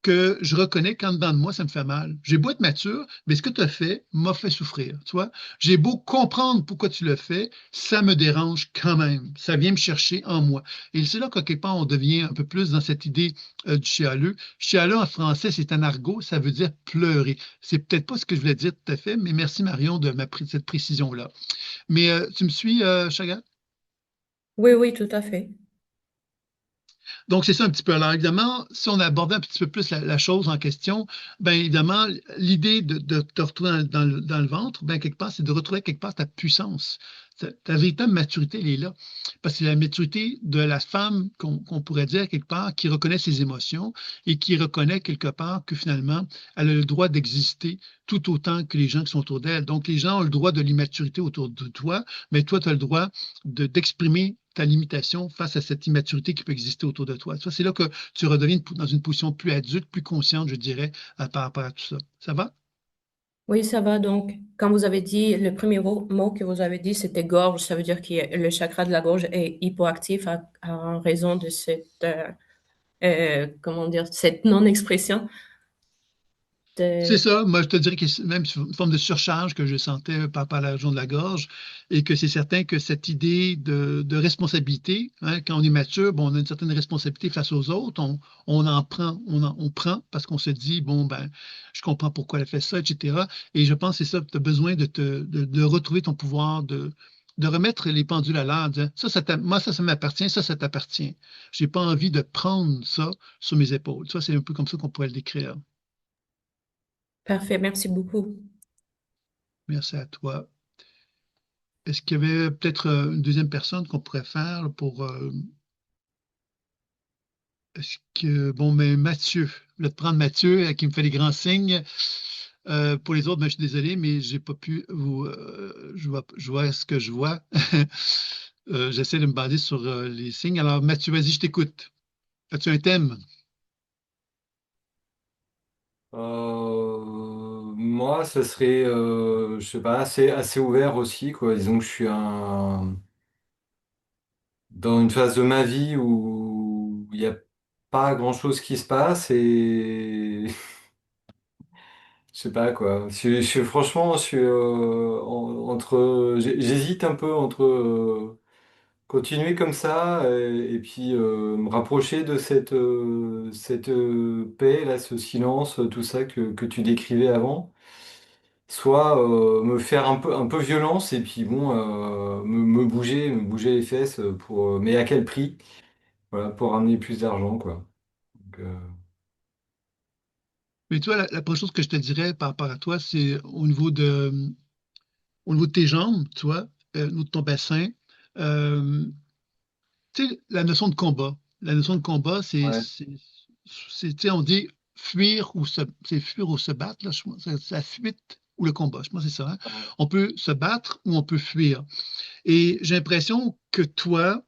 S1: que je reconnais qu'en dedans de moi, ça me fait mal. J'ai beau être mature, mais ce que tu as fait m'a fait souffrir. Tu vois? J'ai beau comprendre pourquoi tu le fais, ça me dérange quand même. Ça vient me chercher en moi. Et c'est là qu'à quelque part, on devient un peu plus dans cette idée du chialeux. Chialeux en français, c'est un argot, ça veut dire pleurer. C'est peut-être pas ce que je voulais dire tout à fait, mais merci Marion de cette précision-là. Mais tu me suis, Chaga?
S2: Oui, oui, tout à fait.
S1: Donc, c'est ça un petit peu. Alors, évidemment, si on abordait un petit peu plus la chose en question, bien évidemment, l'idée de te retrouver dans le ventre, bien quelque part, c'est de retrouver quelque part ta puissance. Ta véritable maturité, elle est là. Parce que c'est la maturité de la femme qu'on pourrait dire quelque part, qui reconnaît ses émotions et qui reconnaît quelque part que finalement, elle a le droit d'exister tout autant que les gens qui sont autour d'elle. Donc, les gens ont le droit de l'immaturité autour de toi, mais toi, tu as le droit d'exprimer ta limitation face à cette immaturité qui peut exister autour de toi. Ça, c'est là que tu redeviens dans une position plus adulte, plus consciente, je dirais, par rapport à tout ça. Ça va?
S2: Oui, ça va. Donc, quand vous avez dit, le premier mot que vous avez dit, c'était gorge, ça veut dire que le chakra de la gorge est hypoactif en raison de comment dire, cette non-expression
S1: C'est
S2: de,
S1: ça. Moi, je te dirais que c'est même une forme de surcharge que je sentais par rapport à la région de la gorge et que c'est certain que cette idée de responsabilité, hein, quand on est mature, bon, on a une certaine responsabilité face aux autres. On en prend, on prend parce qu'on se dit, bon, ben, je comprends pourquoi elle fait ça, etc. Et je pense que c'est ça, tu as besoin de retrouver ton pouvoir, de remettre les pendules à l'heure, en disant, moi, ça m'appartient, ça t'appartient. J'ai pas envie de prendre ça sur mes épaules. Ça, c'est un peu comme ça qu'on pourrait le décrire.
S2: parfait. Merci beaucoup.
S1: Merci à toi. Est-ce qu'il y avait peut-être une deuxième personne qu'on pourrait faire pour est-ce que bon mais Mathieu, le prendre Mathieu qui me fait les grands signes. Pour les autres, ben, je suis désolé, mais j'ai pas pu vous je vois ce que je vois. J'essaie de me baser sur les signes. Alors, Mathieu, vas-y, je t'écoute. As-tu un thème?
S3: Moi, ce serait, je sais pas, assez ouvert aussi, quoi. Disons que je suis dans une phase de ma vie où il n'y a pas grand-chose qui se passe et je sais pas quoi. Franchement, je suis entre, j'hésite un peu entre continuer comme ça et puis me rapprocher de cette paix, là, ce silence, tout ça que tu décrivais avant. Soit me faire un peu violence et puis bon, me bouger les fesses pour, mais à quel prix? Voilà, pour ramener plus d'argent, quoi. Donc,
S1: Mais tu vois, la première chose que je te dirais par rapport à toi, c'est au niveau de tes jambes, tu vois, au niveau de ton bassin. Euh, Tu sais, la notion de combat. La notion de combat,
S3: ouais.
S1: tu sais, on dit fuir ou se battre, là, c'est la fuite ou le combat. Je pense que c'est ça, hein. On peut se battre ou on peut fuir. Et j'ai l'impression que toi,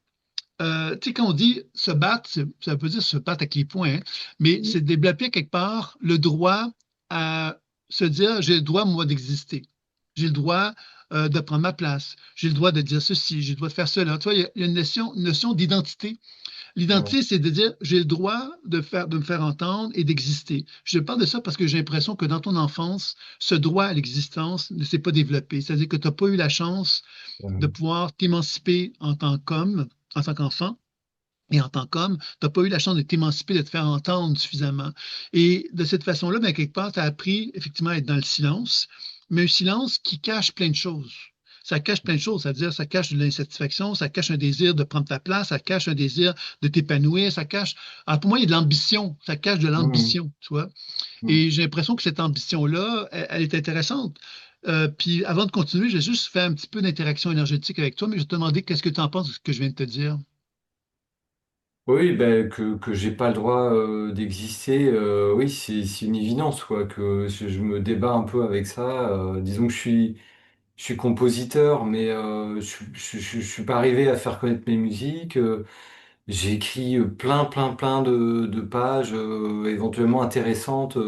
S1: tu sais, quand on dit se battre, ça veut dire se battre avec les poings, hein, mais c'est développer quelque part le droit à se dire, j'ai le droit, moi, d'exister. J'ai le droit de prendre ma place. J'ai le droit de dire ceci, j'ai le droit de faire cela. Tu vois, il y a une notion d'identité.
S3: Ouais.
S1: L'identité, c'est de dire j'ai le droit de me faire entendre et d'exister. Je parle de ça parce que j'ai l'impression que dans ton enfance, ce droit à l'existence ne s'est pas développé. C'est-à-dire que tu n'as pas eu la chance de
S3: Euh,
S1: pouvoir t'émanciper en tant qu'homme, en tant qu'enfant. Et en tant qu'homme, tu n'as pas eu la chance de t'émanciper, de te faire entendre suffisamment. Et de cette façon-là, ben, quelque part, tu as appris effectivement à être dans le silence, mais un silence qui cache plein de choses. Ça cache plein de choses, c'est-à-dire ça cache de l'insatisfaction, ça cache un désir de prendre ta place, ça cache un désir de t'épanouir, ça cache, alors pour moi, il y a de l'ambition, ça cache de
S3: mm,
S1: l'ambition, tu vois.
S3: mm.
S1: Et j'ai l'impression que cette ambition-là, elle est intéressante. Puis avant de continuer, je vais juste faire un petit peu d'interaction énergétique avec toi, mais je vais te demander qu'est-ce que tu en penses de ce que je viens de te dire.
S3: Oui, ben, que j'ai pas le droit d'exister, oui, c'est une évidence, quoi, que je me débat un peu avec ça. Disons que je suis compositeur, mais je suis pas arrivé à faire connaître mes musiques. J'ai écrit plein de pages éventuellement intéressantes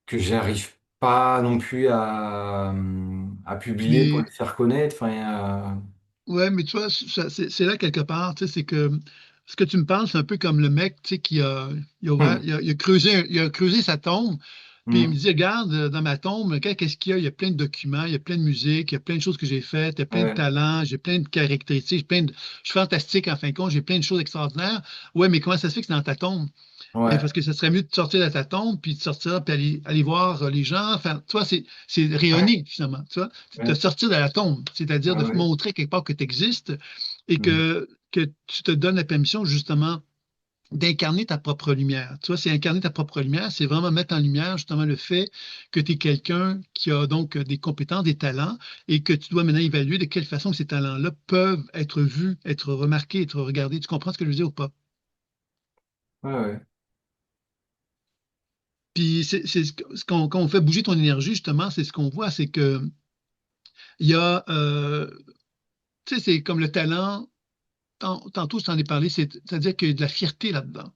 S3: que j'arrive pas non plus à publier pour
S1: Mais
S3: les faire connaître. Enfin, il y a-
S1: ouais, mais tu vois, c'est là quelque part, tu sais, c'est que ce que tu me parles, c'est un peu comme le mec, tu sais,
S3: Hum,
S1: il a creusé, il a creusé sa tombe, puis il me
S3: hum,
S1: dit, regarde, dans ma tombe, qu'est-ce qu'il y a? Il y a plein de documents, il y a plein de musique, il y a plein de choses que j'ai faites, il y a plein de
S3: ouais,
S1: talents, j'ai plein de caractéristiques, je suis fantastique en fin de compte, j'ai plein de choses extraordinaires. Ouais, mais comment ça se fait que c'est dans ta tombe? Ben,
S3: ouais,
S1: parce que ça serait mieux de sortir de ta tombe, puis de sortir, puis aller voir les gens. Enfin, tu vois, c'est rayonner, finalement. Tu vois, c'est de
S3: ouais,
S1: sortir de la tombe, c'est-à-dire
S3: ouais,
S1: de
S3: ouais.
S1: montrer quelque part que tu existes et
S3: Hum,
S1: que tu te donnes la permission, justement, d'incarner ta propre lumière. Tu vois, c'est incarner ta propre lumière, c'est vraiment mettre en lumière, justement, le fait que tu es quelqu'un qui a donc des compétences, des talents, et que tu dois maintenant évaluer de quelle façon ces talents-là peuvent être vus, être remarqués, être regardés. Tu comprends ce que je veux dire ou pas?
S3: ouais, ouais.
S1: Puis quand on fait bouger ton énergie, justement, c'est ce qu'on voit, c'est que il y a, tu sais, c'est comme le talent, tantôt je t'en ai parlé, c'est-à-dire qu'il y a de la fierté là-dedans.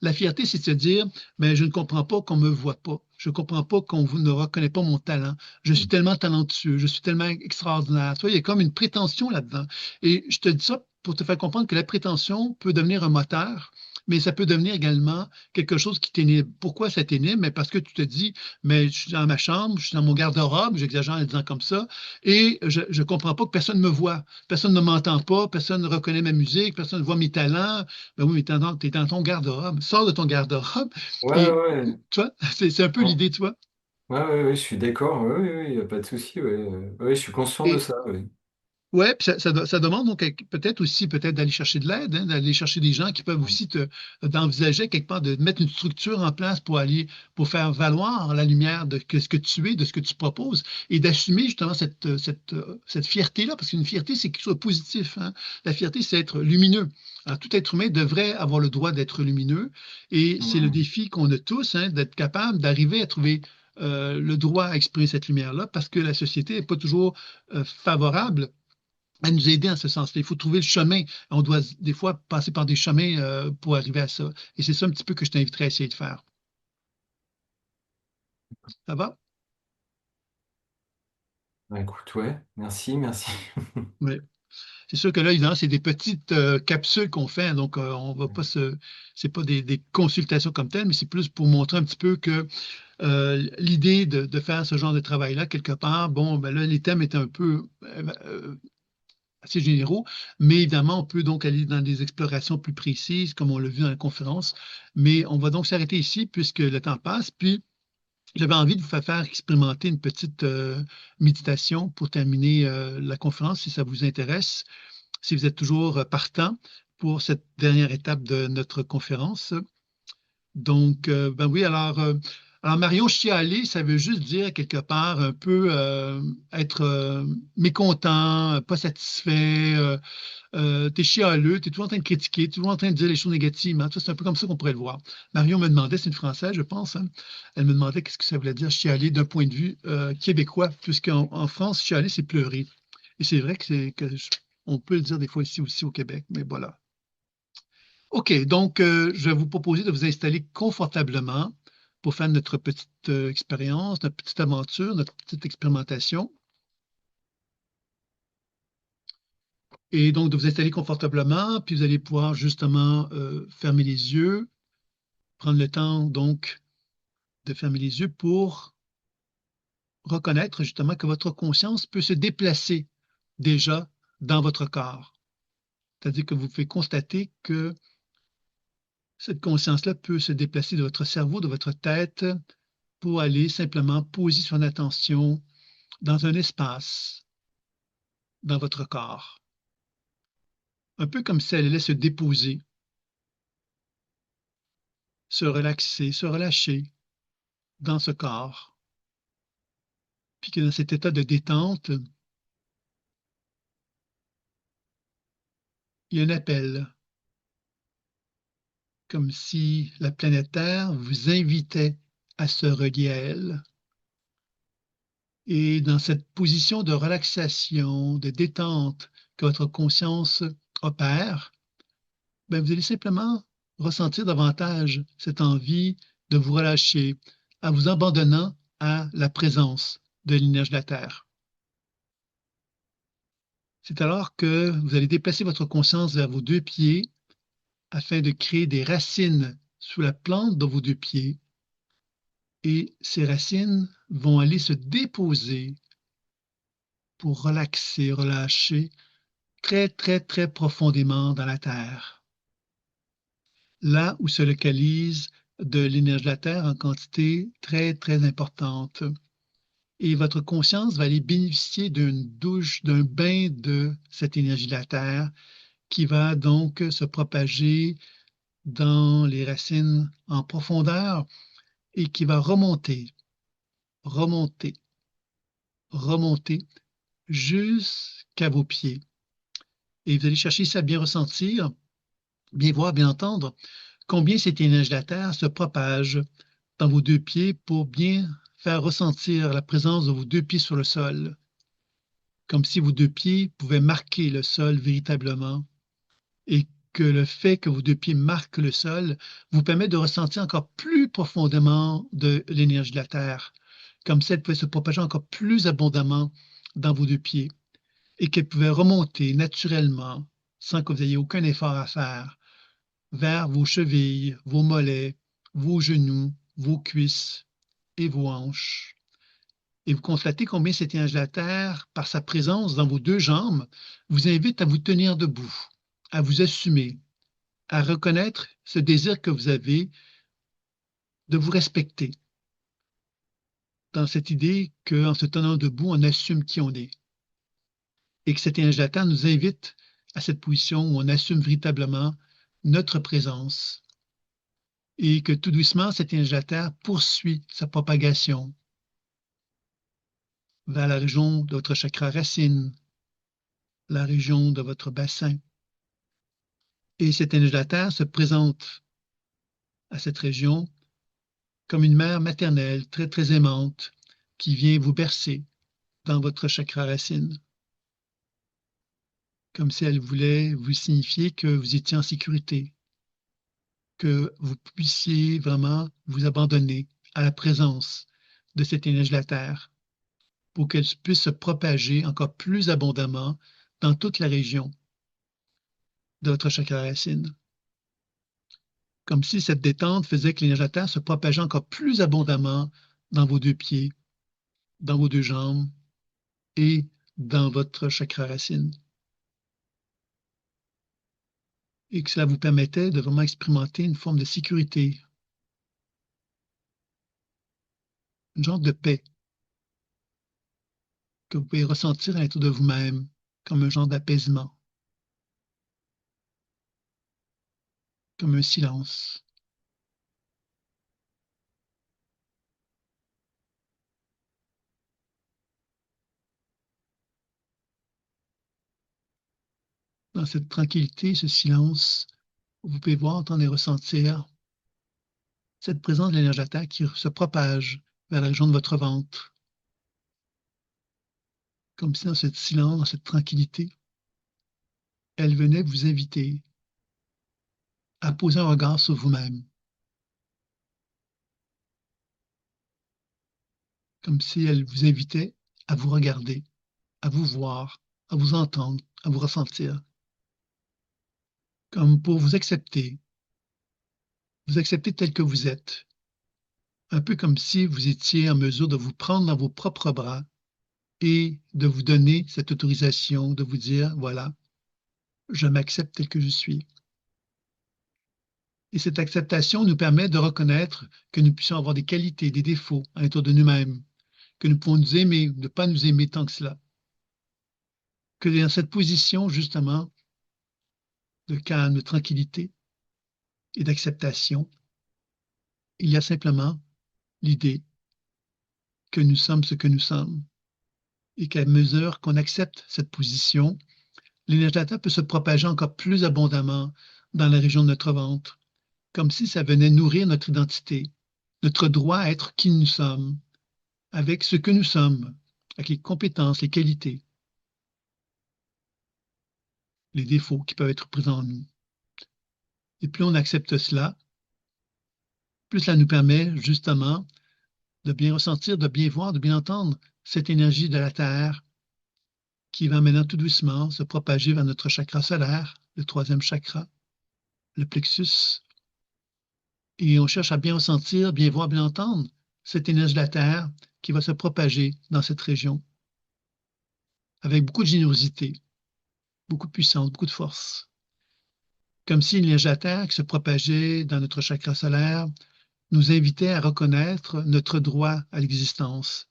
S1: La fierté, c'est de se dire, mais je ne comprends pas qu'on me voit pas. Je ne comprends pas qu'on ne reconnaît pas mon talent. Je suis
S3: Hum,
S1: tellement talentueux, je suis tellement extraordinaire. Tu vois, il y a comme une prétention là-dedans. Et je te dis ça pour te faire comprendre que la prétention peut devenir un moteur, mais ça peut devenir également quelque chose qui t'énime. Pourquoi ça t'énime? Mais parce que tu te dis, mais je suis dans ma chambre, je suis dans mon garde-robe, j'exagère en le disant comme ça, et je ne comprends pas que personne ne me voit, personne ne m'entend pas, personne ne reconnaît ma musique, personne ne voit mes talents. Ben oui, mais t'es dans ton garde-robe. Sors de ton garde-robe.
S3: ouais,
S1: Et
S3: ouais.
S1: tu vois, c'est un peu
S3: Ouais,
S1: l'idée, tu vois.
S3: ouais, ouais, ouais, je suis d'accord. Ouais, ouais, ouais, y a pas de souci. Ouais, ouais, je suis conscient de
S1: Et
S3: ça. Ouais.
S1: ouais, puis ça demande donc peut-être aussi peut-être d'aller chercher de l'aide, hein, d'aller chercher des gens qui peuvent aussi d'envisager quelque part de mettre une structure en place pour faire valoir la lumière ce que tu es, de ce que tu proposes, et d'assumer justement cette fierté-là, parce qu'une fierté, c'est quelque chose de positif, hein. La fierté, c'est être lumineux. Alors, tout être humain devrait avoir le droit d'être lumineux, et c'est le
S3: Hum,
S1: défi qu'on a tous, hein, d'être capable d'arriver à trouver le droit à exprimer cette lumière-là, parce que la société n'est pas toujours favorable à nous aider en ce sens-là. Il faut trouver le chemin. On doit des fois passer par des chemins pour arriver à ça. Et c'est ça un petit peu que je t'inviterais à essayer de faire. Ça va?
S3: bah, écoute, ouais, merci, merci.
S1: Oui. C'est sûr que là, évidemment, c'est des petites capsules qu'on fait, hein. Donc on va pas c'est pas des consultations comme telles, mais c'est plus pour montrer un petit peu que l'idée de faire ce genre de travail-là, quelque part, bon, ben là, les thèmes étaient un peu assez généraux, mais évidemment, on peut donc aller dans des explorations plus précises, comme on l'a vu dans la conférence. Mais on va donc s'arrêter ici puisque le temps passe. Puis, j'avais envie de vous faire expérimenter une petite méditation pour terminer la conférence, si ça vous intéresse, si vous êtes toujours partant pour cette dernière étape de notre conférence. Donc, ben oui, alors Marion chialer, ça veut juste dire quelque part un peu être mécontent, pas satisfait, t'es chialeux, t'es toujours en train de critiquer, toujours en train de dire les choses négativement. Tu vois, c'est un peu comme ça qu'on pourrait le voir. Marion me demandait, c'est une Française, je pense, hein, elle me demandait qu'est-ce que ça voulait dire chialer d'un point de vue québécois, puisqu'en en France, chialer, c'est pleurer. Et c'est vrai on peut le dire des fois ici aussi au Québec, mais voilà. OK, donc je vais vous proposer de vous installer confortablement pour faire notre petite expérience, notre petite aventure, notre petite expérimentation. Et donc, de vous installer confortablement, puis vous allez pouvoir justement fermer les yeux, prendre le temps donc de fermer les yeux pour reconnaître justement que votre conscience peut se déplacer déjà dans votre corps. C'est-à-dire que vous pouvez constater que cette conscience-là peut se déplacer de votre cerveau, de votre tête, pour aller simplement poser son attention dans un espace dans votre corps. Un peu comme si elle allait se déposer, se relaxer, se relâcher dans ce corps. Puis que dans cet état de détente, il y a un appel, comme si la planète Terre vous invitait à se relier à elle. Et dans cette position de relaxation, de détente que votre conscience opère, ben vous allez simplement ressentir davantage cette envie de vous relâcher en vous abandonnant à la présence de l'énergie de la Terre. C'est alors que vous allez déplacer votre conscience vers vos deux pieds afin de créer des racines sous la plante de vos deux pieds. Et ces racines vont aller se déposer pour relaxer, relâcher très, très, très profondément dans la terre. Là où se localise de l'énergie de la terre en quantité très, très importante. Et votre conscience va aller bénéficier d'une douche, d'un bain de cette énergie de la terre qui va donc se propager dans les racines en profondeur et qui va remonter, remonter, remonter jusqu'à vos pieds. Et vous allez chercher ici à bien ressentir, bien voir, bien entendre combien cette énergie de la Terre se propage dans vos deux pieds pour bien faire ressentir la présence de vos deux pieds sur le sol, comme si vos deux pieds pouvaient marquer le sol véritablement et que le fait que vos deux pieds marquent le sol vous permet de ressentir encore plus profondément de l'énergie de la Terre, comme si elle pouvait se propager encore plus abondamment dans vos deux pieds et qu'elle pouvait remonter naturellement, sans que vous ayez aucun effort à faire, vers vos chevilles, vos mollets, vos genoux, vos cuisses et vos hanches. Et vous constatez combien cette énergie de la Terre, par sa présence dans vos deux jambes, vous invite à vous tenir debout, à vous assumer, à reconnaître ce désir que vous avez de vous respecter, dans cette idée qu'en se tenant debout, on assume qui on est. Et que cette énergie de la Terre nous invite à cette position où on assume véritablement notre présence et que tout doucement, cette énergie de la Terre poursuit sa propagation vers la région de votre chakra racine, la région de votre bassin. Et cette énergie de la Terre se présente à cette région comme une mère maternelle très, très aimante qui vient vous bercer dans votre chakra racine, comme si elle voulait vous signifier que vous étiez en sécurité, que vous puissiez vraiment vous abandonner à la présence de cette énergie de la Terre pour qu'elle puisse se propager encore plus abondamment dans toute la région de votre chakra racine. Comme si cette détente faisait que l'énergie de la Terre se propageait encore plus abondamment dans vos deux pieds, dans vos deux jambes et dans votre chakra racine. Et que cela vous permettait de vraiment expérimenter une forme de sécurité, une genre de paix que vous pouvez ressentir à l'intérieur de vous-même comme un genre d'apaisement, comme un silence. Dans cette tranquillité, ce silence, vous pouvez voir, entendre et ressentir cette présence de l'énergie de la Terre qui se propage vers la région de votre ventre, comme si dans ce silence, dans cette tranquillité, elle venait vous inviter à poser un regard sur vous-même, comme si elle vous invitait à vous regarder, à vous voir à vous entendre, à vous ressentir, comme pour vous accepter tel que vous êtes, un peu comme si vous étiez en mesure de vous prendre dans vos propres bras et de vous donner cette autorisation, de vous dire, voilà, je m'accepte tel que je suis. Et cette acceptation nous permet de reconnaître que nous puissions avoir des qualités, des défauts à l'intérieur de nous-mêmes, que nous pouvons nous aimer ou ne pas nous aimer tant que cela. Que dans cette position, justement, de calme, de tranquillité et d'acceptation, il y a simplement l'idée que nous sommes ce que nous sommes et qu'à mesure qu'on accepte cette position, l'énergie de la Terre peut se propager encore plus abondamment dans la région de notre ventre, comme si ça venait nourrir notre identité, notre droit à être qui nous sommes, avec ce que nous sommes, avec les compétences, les qualités, les défauts qui peuvent être présents en nous. Et plus on accepte cela, plus cela nous permet justement de bien ressentir, de bien voir, de bien entendre cette énergie de la Terre qui va maintenant tout doucement se propager vers notre chakra solaire, le troisième chakra, le plexus. Et on cherche à bien ressentir, bien voir, bien entendre cette énergie de la Terre qui va se propager dans cette région avec beaucoup de générosité, beaucoup de puissance, beaucoup de force. Comme si l'énergie de la Terre qui se propageait dans notre chakra solaire nous invitait à reconnaître notre droit à l'existence,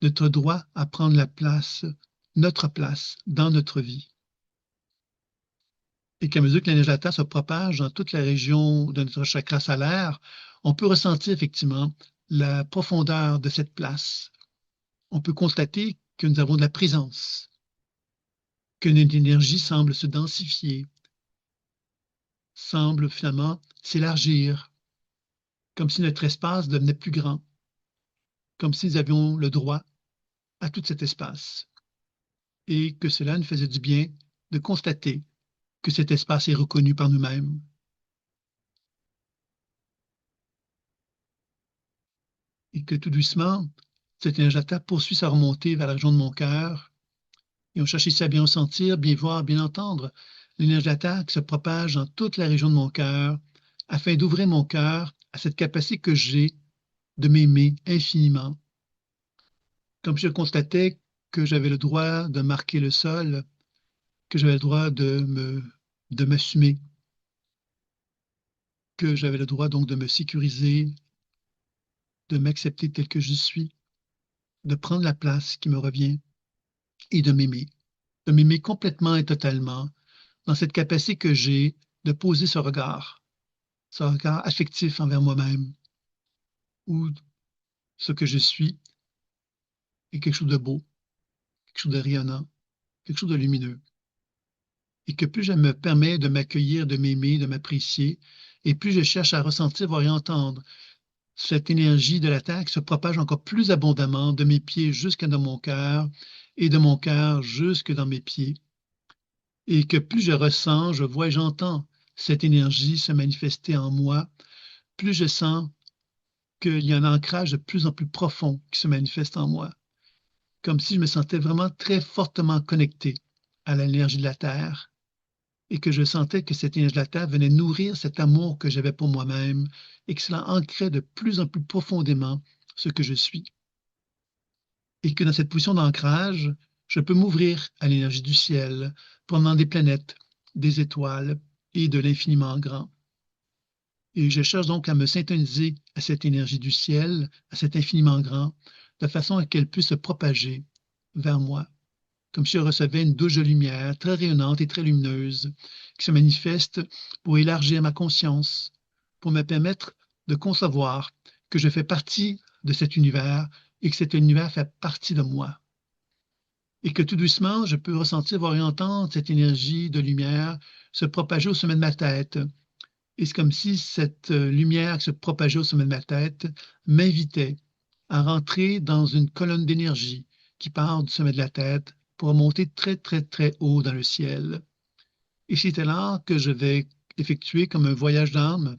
S1: notre droit à prendre la place, notre place dans notre vie. Et qu'à mesure que l'énergie de la Terre se propage dans toute la région de notre chakra solaire, on peut ressentir effectivement la profondeur de cette place. On peut constater que nous avons de la présence, que notre énergie semble se densifier, semble finalement s'élargir, comme si notre espace devenait plus grand, comme si nous avions le droit à tout cet espace. Et que cela nous faisait du bien de constater que cet espace est reconnu par nous-mêmes. Et que tout doucement, cette énergie de la Terre poursuit sa remontée vers la région de mon cœur. Et on cherche ici à bien sentir, bien voir, bien entendre l'énergie de la Terre qui se propage dans toute la région de mon cœur, afin d'ouvrir mon cœur à cette capacité que j'ai de m'aimer infiniment. Comme je constatais que j'avais le droit de marquer le sol, que j'avais le droit de m'assumer, que j'avais le droit donc de me sécuriser, de m'accepter tel que je suis, de prendre la place qui me revient et de m'aimer complètement et totalement dans cette capacité que j'ai de poser ce regard affectif envers moi-même, où ce que je suis est quelque chose de beau, quelque chose de rayonnant, quelque chose de lumineux. Et que plus je me permets de m'accueillir, de m'aimer, de m'apprécier, et plus je cherche à ressentir, voir et entendre cette énergie de la Terre qui se propage encore plus abondamment de mes pieds jusqu'à dans mon cœur et de mon cœur jusque dans mes pieds. Et que plus je ressens, je vois et j'entends cette énergie se manifester en moi, plus je sens qu'il y a un ancrage de plus en plus profond qui se manifeste en moi, comme si je me sentais vraiment très fortement connecté à l'énergie de la Terre et que je sentais que cette énergie de la Terre venait nourrir cet amour que j'avais pour moi-même et que cela ancrait de plus en plus profondément ce que je suis. Et que dans cette position d'ancrage, je peux m'ouvrir à l'énergie du ciel, provenant des planètes, des étoiles et de l'infiniment grand. Et je cherche donc à me syntoniser à cette énergie du ciel, à cet infiniment grand, de façon à qu'elle puisse se propager vers moi, comme si je recevais une douche de lumière très rayonnante et très lumineuse qui se manifeste pour élargir ma conscience, pour me permettre de concevoir que je fais partie de cet univers et que cet univers fait partie de moi. Et que tout doucement, je peux ressentir, voir et entendre cette énergie de lumière se propager au sommet de ma tête. Et c'est comme si cette lumière qui se propageait au sommet de ma tête m'invitait à rentrer dans une colonne d'énergie qui part du sommet de la tête pour remonter très, très, très haut dans le ciel. Et c'est là que je vais effectuer comme un voyage d'âme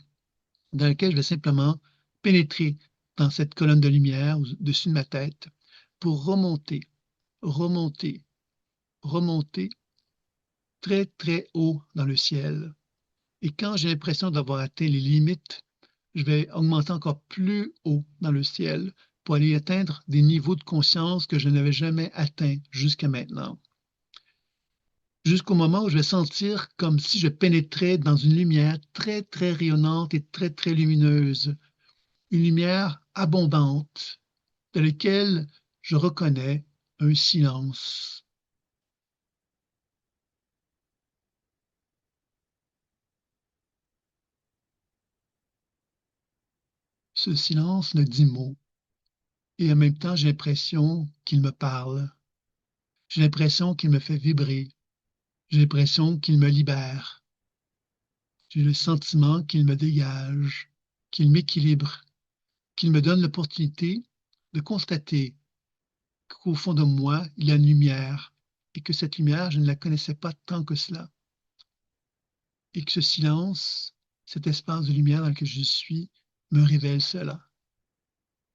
S1: dans lequel je vais simplement pénétrer dans cette colonne de lumière au-dessus de ma tête pour remonter, remonter, remonter très, très haut dans le ciel. Et quand j'ai l'impression d'avoir atteint les limites, je vais augmenter encore plus haut dans le ciel pour aller atteindre des niveaux de conscience que je n'avais jamais atteints jusqu'à maintenant. Jusqu'au moment où je vais sentir comme si je pénétrais dans une lumière très, très rayonnante et très, très lumineuse. Une lumière abondante dans laquelle je reconnais un silence. Ce silence ne dit mot et en même temps j'ai l'impression qu'il me parle. J'ai l'impression qu'il me fait vibrer. J'ai l'impression qu'il me libère. J'ai le sentiment qu'il me dégage, qu'il m'équilibre, qu'il me donne l'opportunité de constater qu'au fond de moi, il y a une lumière et que cette lumière, je ne la connaissais pas tant que cela. Et que ce silence, cet espace de lumière dans lequel je suis, me révèle cela,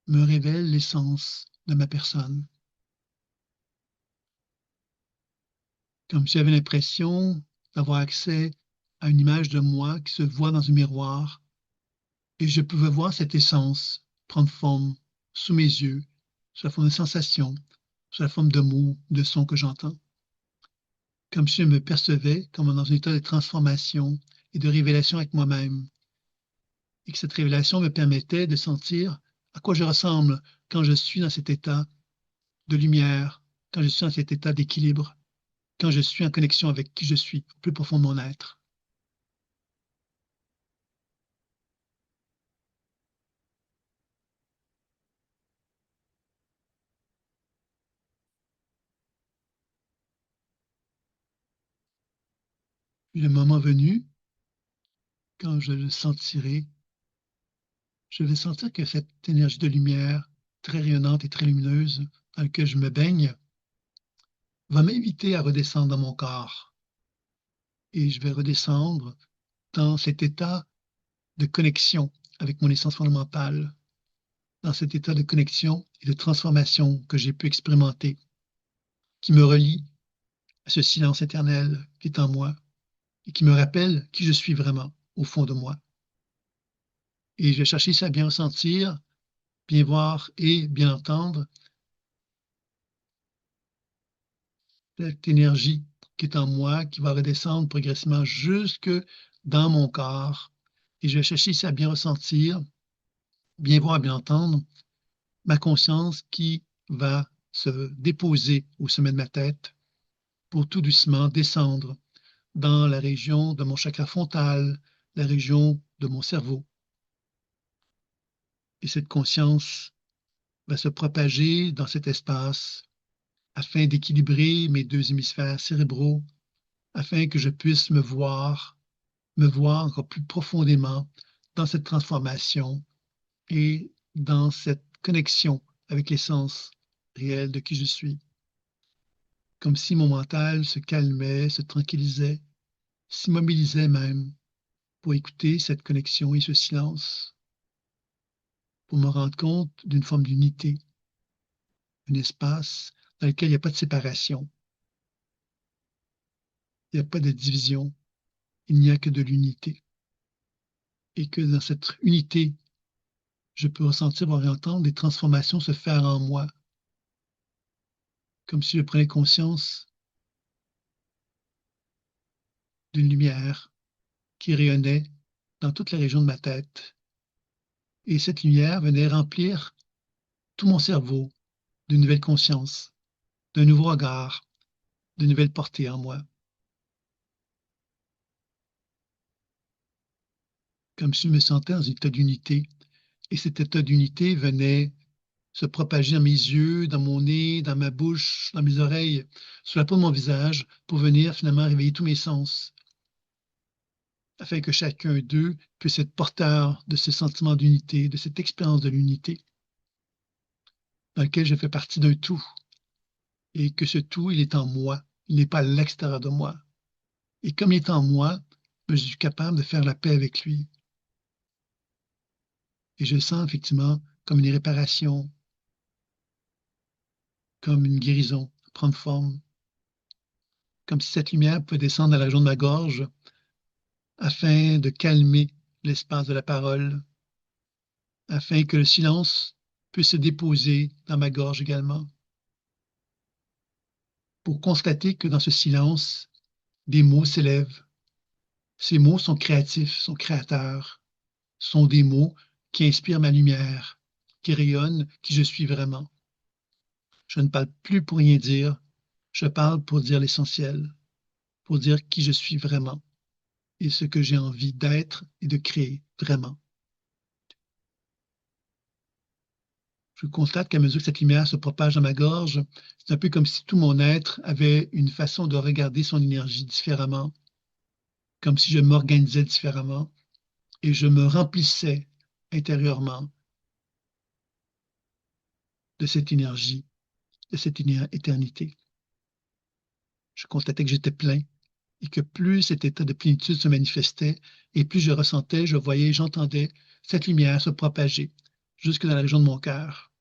S1: me révèle l'essence de ma personne. Comme si j'avais l'impression d'avoir accès à une image de moi qui se voit dans un miroir et je pouvais voir cette essence prendre forme sous mes yeux, sous la forme de sensations, sous la forme de mots, de sons que j'entends. Comme si je me percevais comme dans un état de transformation et de révélation avec moi-même. Et que cette révélation me permettait de sentir à quoi je ressemble quand je suis dans cet état de lumière, quand je suis dans cet état d'équilibre, quand je suis en connexion avec qui je suis, au plus profond de mon être. Puis le moment venu, quand je le sentirai, je vais sentir que cette énergie de lumière très rayonnante et très lumineuse dans laquelle je me baigne va m'inviter à redescendre dans mon corps. Et je vais redescendre dans cet état de connexion avec mon essence fondamentale, dans cet état de connexion et de transformation que j'ai pu expérimenter, qui me relie à ce silence éternel qui est en moi et qui me rappelle qui je suis vraiment au fond de moi. Et je vais chercher ça à bien ressentir, bien voir et bien entendre cette énergie qui est en moi, qui va redescendre progressivement jusque dans mon corps. Et je vais chercher ça à bien ressentir, bien voir, bien entendre ma conscience qui va se déposer au sommet de ma tête pour tout doucement descendre dans la région de mon chakra frontal, la région de mon cerveau. Et cette conscience va se propager dans cet espace afin d'équilibrer mes deux hémisphères cérébraux, afin que je puisse me voir encore plus profondément dans cette transformation et dans cette connexion avec l'essence réelle de qui je suis. Comme si mon mental se calmait, se tranquillisait, s'immobilisait même pour écouter cette connexion et ce silence, pour me rendre compte d'une forme d'unité, un espace dans lequel il n'y a pas de séparation, il n'y a pas de division, il n'y a que de l'unité. Et que dans cette unité, je peux ressentir, voir et entendre des transformations se faire en moi, comme si je prenais conscience d'une lumière qui rayonnait dans toute la région de ma tête. Et cette lumière venait remplir tout mon cerveau d'une nouvelle conscience, d'un nouveau regard, de nouvelles portées en moi. Comme si je me sentais dans un état d'unité. Et cet état d'unité venait se propager dans mes yeux, dans mon nez, dans ma bouche, dans mes oreilles, sur la peau de mon visage, pour venir finalement réveiller tous mes sens, afin que chacun d'eux puisse être porteur de ce sentiment d'unité, de cette expérience de l'unité, dans lequel je fais partie d'un tout, et que ce tout, il est en moi, il n'est pas à l'extérieur de moi. Et comme il est en moi, je suis capable de faire la paix avec lui. Et je le sens effectivement comme une réparation, comme une guérison prendre forme. comme si cette lumière pouvait descendre dans la région de ma gorge afin de calmer l'espace de la parole, afin que le silence puisse se déposer dans ma gorge également, pour constater que dans ce silence, des mots s'élèvent. Ces mots sont créatifs, sont créateurs, sont des mots qui inspirent ma lumière, qui rayonnent qui je suis vraiment. Je ne parle plus pour rien dire, je parle pour dire l'essentiel, pour dire qui je suis vraiment et ce que j'ai envie d'être et de créer vraiment. Je constate qu'à mesure que cette lumière se propage dans ma gorge, c'est un peu comme si tout mon être avait une façon de regarder son énergie différemment, comme si je m'organisais différemment et je me remplissais intérieurement de cette énergie, de cette éternité. Je constatais que j'étais plein et que plus cet état de plénitude se manifestait et plus je ressentais, je voyais, j'entendais cette lumière se propager jusque dans la région de mon cœur,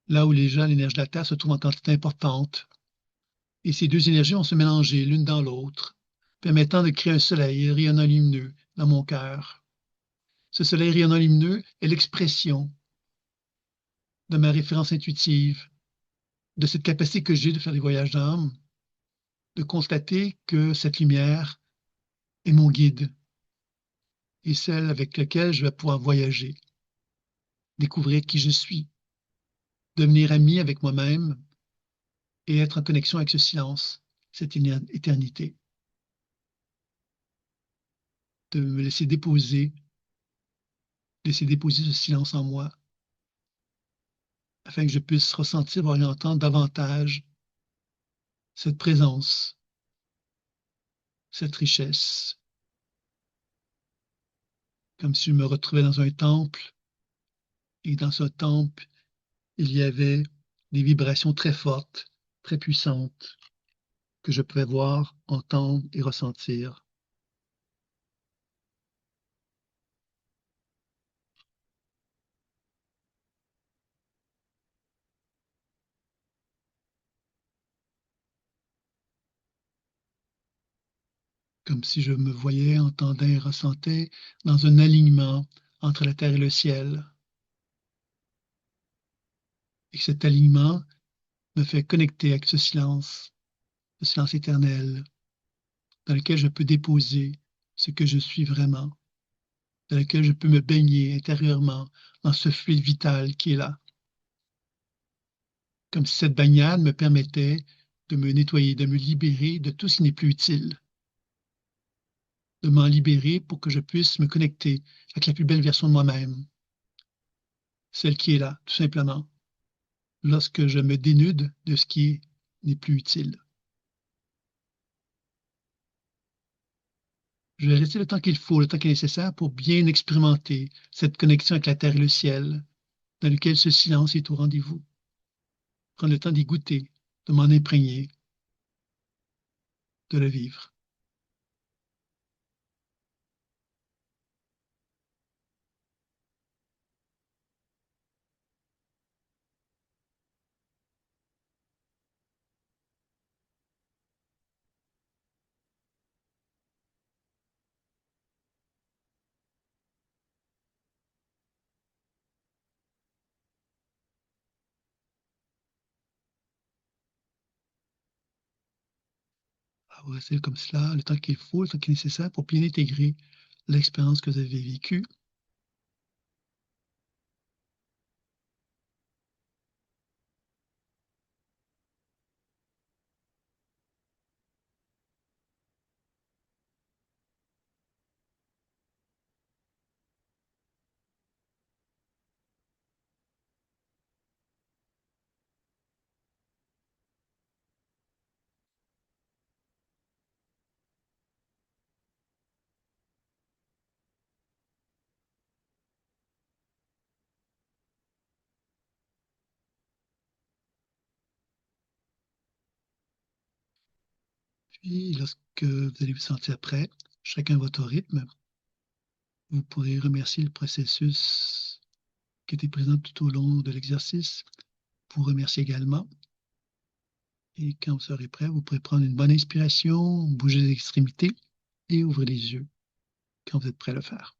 S1: là où déjà l'énergie de la Terre se trouve en quantité importante. Et ces deux énergies vont se mélanger l'une dans l'autre, permettant de créer un soleil rayonnant lumineux dans mon cœur. Ce soleil rayonnant lumineux est l'expression de ma référence intuitive, de cette capacité que j'ai de faire des voyages d'âme, de constater que cette lumière est mon guide et celle avec laquelle je vais pouvoir voyager, découvrir qui je suis, devenir ami avec moi-même et être en connexion avec ce silence, cette éternité, de me laisser déposer ce silence en moi, afin que je puisse ressentir, voir et entendre davantage cette présence, cette richesse, comme si je me retrouvais dans un temple et dans ce temple, il y avait des vibrations très fortes, très puissantes, que je pouvais voir, entendre et ressentir. Comme si je me voyais, entendais et ressentais dans un alignement entre la terre et le ciel. Et que cet alignement me fait connecter avec ce silence éternel, dans lequel je peux déposer ce que je suis vraiment, dans lequel je peux me baigner intérieurement dans ce fluide vital qui est là. Comme si cette baignade me permettait de me nettoyer, de me libérer de tout ce qui n'est plus utile, de m'en libérer pour que je puisse me connecter avec la plus belle version de moi-même, celle qui est là, tout simplement, lorsque je me dénude de ce qui n'est plus utile. Je vais rester le temps qu'il faut, le temps qui est nécessaire pour bien expérimenter cette connexion avec la terre et le ciel, dans lequel ce silence est au rendez-vous. Prendre le temps d'y goûter, de m'en imprégner, de le vivre. Rester comme cela, le temps qu'il faut, le temps qui est nécessaire pour bien intégrer l'expérience que vous avez vécue. Puis, lorsque vous allez vous sentir prêt, chacun à votre rythme, vous pourrez remercier le processus qui était présent tout au long de l'exercice. Vous remercier également Et quand vous serez prêt, vous pourrez prendre une bonne inspiration, bouger les extrémités et ouvrir les yeux quand vous êtes prêt à le faire.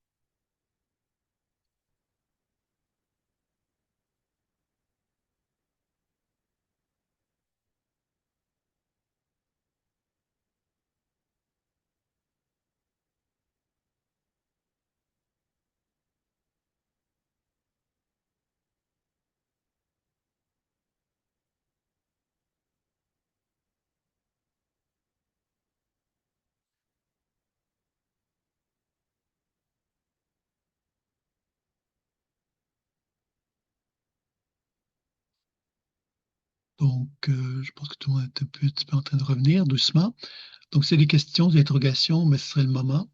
S1: Donc, je pense que tout le monde est un petit peu en train de revenir doucement. Donc, c'est des questions, des interrogations, mais ce serait le moment,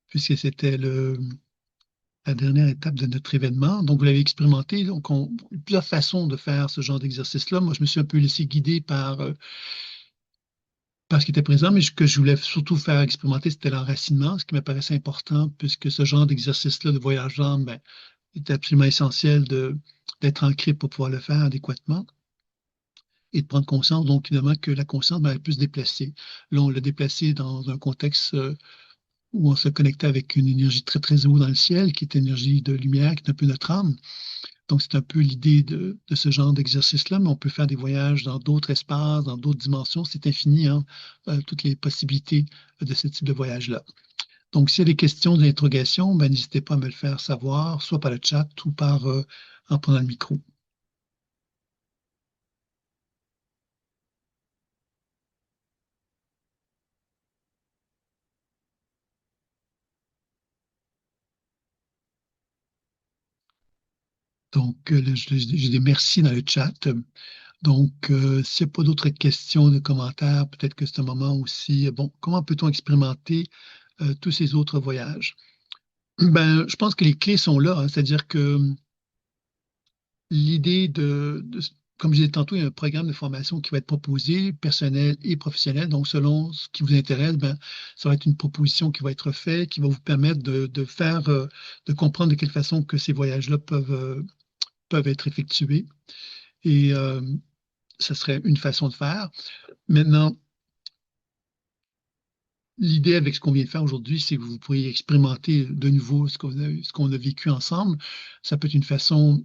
S1: puisque c'était la dernière étape de notre événement. Donc, vous l'avez expérimenté. Donc, il y a plusieurs façons de faire ce genre d'exercice-là. Moi, je me suis un peu laissé guider par ce qui était présent, mais ce que je voulais surtout faire expérimenter, c'était l'enracinement, ce qui me paraissait important, puisque ce genre d'exercice-là de voyage d'âme, ben, est absolument essentiel d'être ancré pour pouvoir le faire adéquatement et de prendre conscience, donc évidemment, que la conscience ben, elle peut se déplacer. Là, on l'a déplacé dans un contexte où on se connectait avec une énergie très, très haut dans le ciel, qui est une énergie de lumière, qui est un peu notre âme. Donc, c'est un peu l'idée de ce genre d'exercice-là, mais on peut faire des voyages dans d'autres espaces, dans d'autres dimensions. C'est infini, hein, toutes les possibilités de ce type de voyage-là. Donc, s'il y a des questions, des interrogations, ben, n'hésitez pas à me le faire savoir, soit par le chat ou en prenant le micro. Donc, j'ai des merci dans le chat. Donc, s'il n'y a pas d'autres questions, de commentaires, peut-être que c'est un moment aussi, bon, comment peut-on expérimenter tous ces autres voyages? Ben, je pense que les clés sont là, hein, c'est-à-dire que l'idée comme je disais tantôt, il y a un programme de formation qui va être proposé, personnel et professionnel. Donc, selon ce qui vous intéresse, ben, ça va être une proposition qui va être faite, qui va vous permettre de faire, de comprendre de quelle façon que ces voyages-là peuvent être effectués. Et ça serait une façon de faire. Maintenant, l'idée avec ce qu'on vient de faire aujourd'hui, c'est que vous pourriez expérimenter de nouveau ce qu'on a vécu ensemble. Ça peut être une façon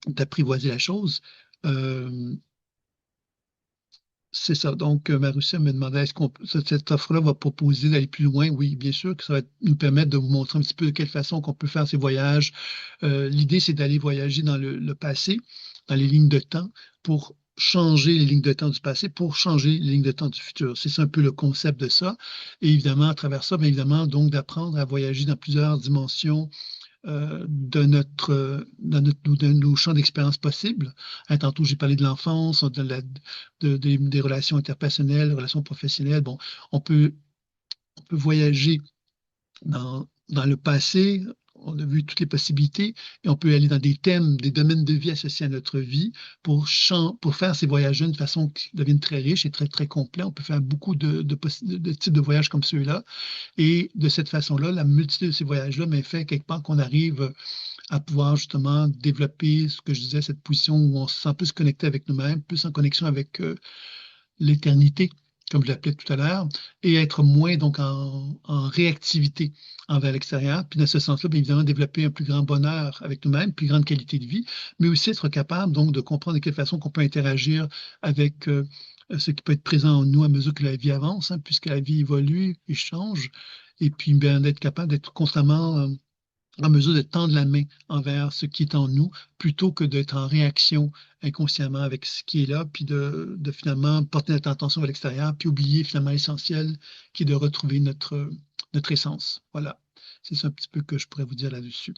S1: d'apprivoiser la chose. Euh, c'est ça. Donc, Marussia me demandait, est-ce que cette offre-là va proposer d'aller plus loin? Oui, bien sûr que ça va nous permettre de vous montrer un petit peu de quelle façon qu'on peut faire ces voyages. L'idée, c'est d'aller voyager dans le passé, dans les lignes de temps, pour changer les lignes de temps du passé, pour changer les lignes de temps du futur. C'est ça un peu le concept de ça. Et évidemment, à travers ça, bien évidemment, donc d'apprendre à voyager dans plusieurs dimensions de nos champs d'expérience possibles. Hein, tantôt, j'ai parlé de l'enfance, des relations interpersonnelles, relations professionnelles. Bon, on peut voyager dans le passé, on a vu toutes les possibilités, et on peut aller dans des thèmes, des domaines de vie associés à notre vie pour faire ces voyages de façon qui deviennent très riches et très, très complets. On peut faire beaucoup de types de voyages comme ceux-là. Et de cette façon-là, la multitude de ces voyages-là m'a fait quelque part qu'on arrive à pouvoir justement développer ce que je disais, cette position où on se sent plus connecté avec nous-mêmes, plus en connexion avec l'éternité, comme je l'appelais tout à l'heure, et être moins donc en réactivité envers l'extérieur. Puis dans ce sens-là, bien évidemment, développer un plus grand bonheur avec nous-mêmes, plus grande qualité de vie, mais aussi être capable donc de comprendre de quelle façon qu'on peut interagir avec ce qui peut être présent en nous à mesure que la vie avance, hein, puisque la vie évolue et change, et puis bien d'être capable d'être constamment en mesure de tendre la main envers ce qui est en nous, plutôt que d'être en réaction inconsciemment avec ce qui est là, puis de finalement porter notre attention vers l'extérieur, puis oublier finalement l'essentiel, qui est de retrouver notre essence. Voilà. C'est ça un petit peu que je pourrais vous dire là-dessus.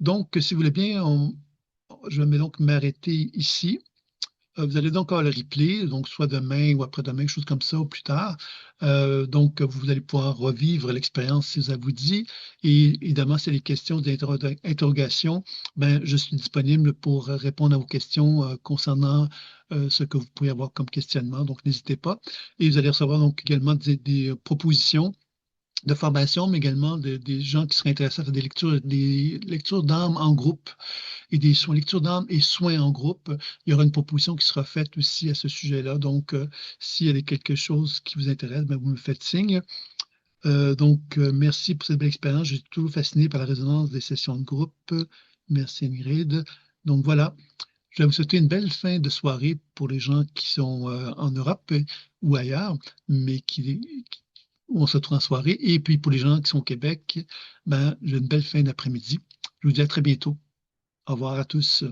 S1: Donc, si vous voulez bien, je vais donc m'arrêter ici. Vous allez donc avoir le replay, donc soit demain ou après-demain, quelque chose comme ça, ou plus tard. Donc, vous allez pouvoir revivre l'expérience si ça vous dit. Et évidemment, si y a des questions d'interrogation, ben, je suis disponible pour répondre à vos questions concernant ce que vous pouvez avoir comme questionnement. Donc, n'hésitez pas. Et vous allez recevoir donc également des propositions de formation, mais également des gens qui seraient intéressés à faire des lectures d'âme en groupe et des soins, lectures d'âme et soins en groupe. Il y aura une proposition qui sera faite aussi à ce sujet-là. Donc, s'il y a quelque chose qui vous intéresse, ben, vous me faites signe. Merci pour cette belle expérience. J'ai toujours fasciné par la résonance des sessions de groupe. Merci Ingrid. Donc voilà, je vais vous souhaiter une belle fin de soirée pour les gens qui sont en Europe ou ailleurs, mais où on se retrouve en soirée. Et puis pour les gens qui sont au Québec, ben, j'ai une belle fin d'après-midi. Je vous dis à très bientôt. Au revoir à tous.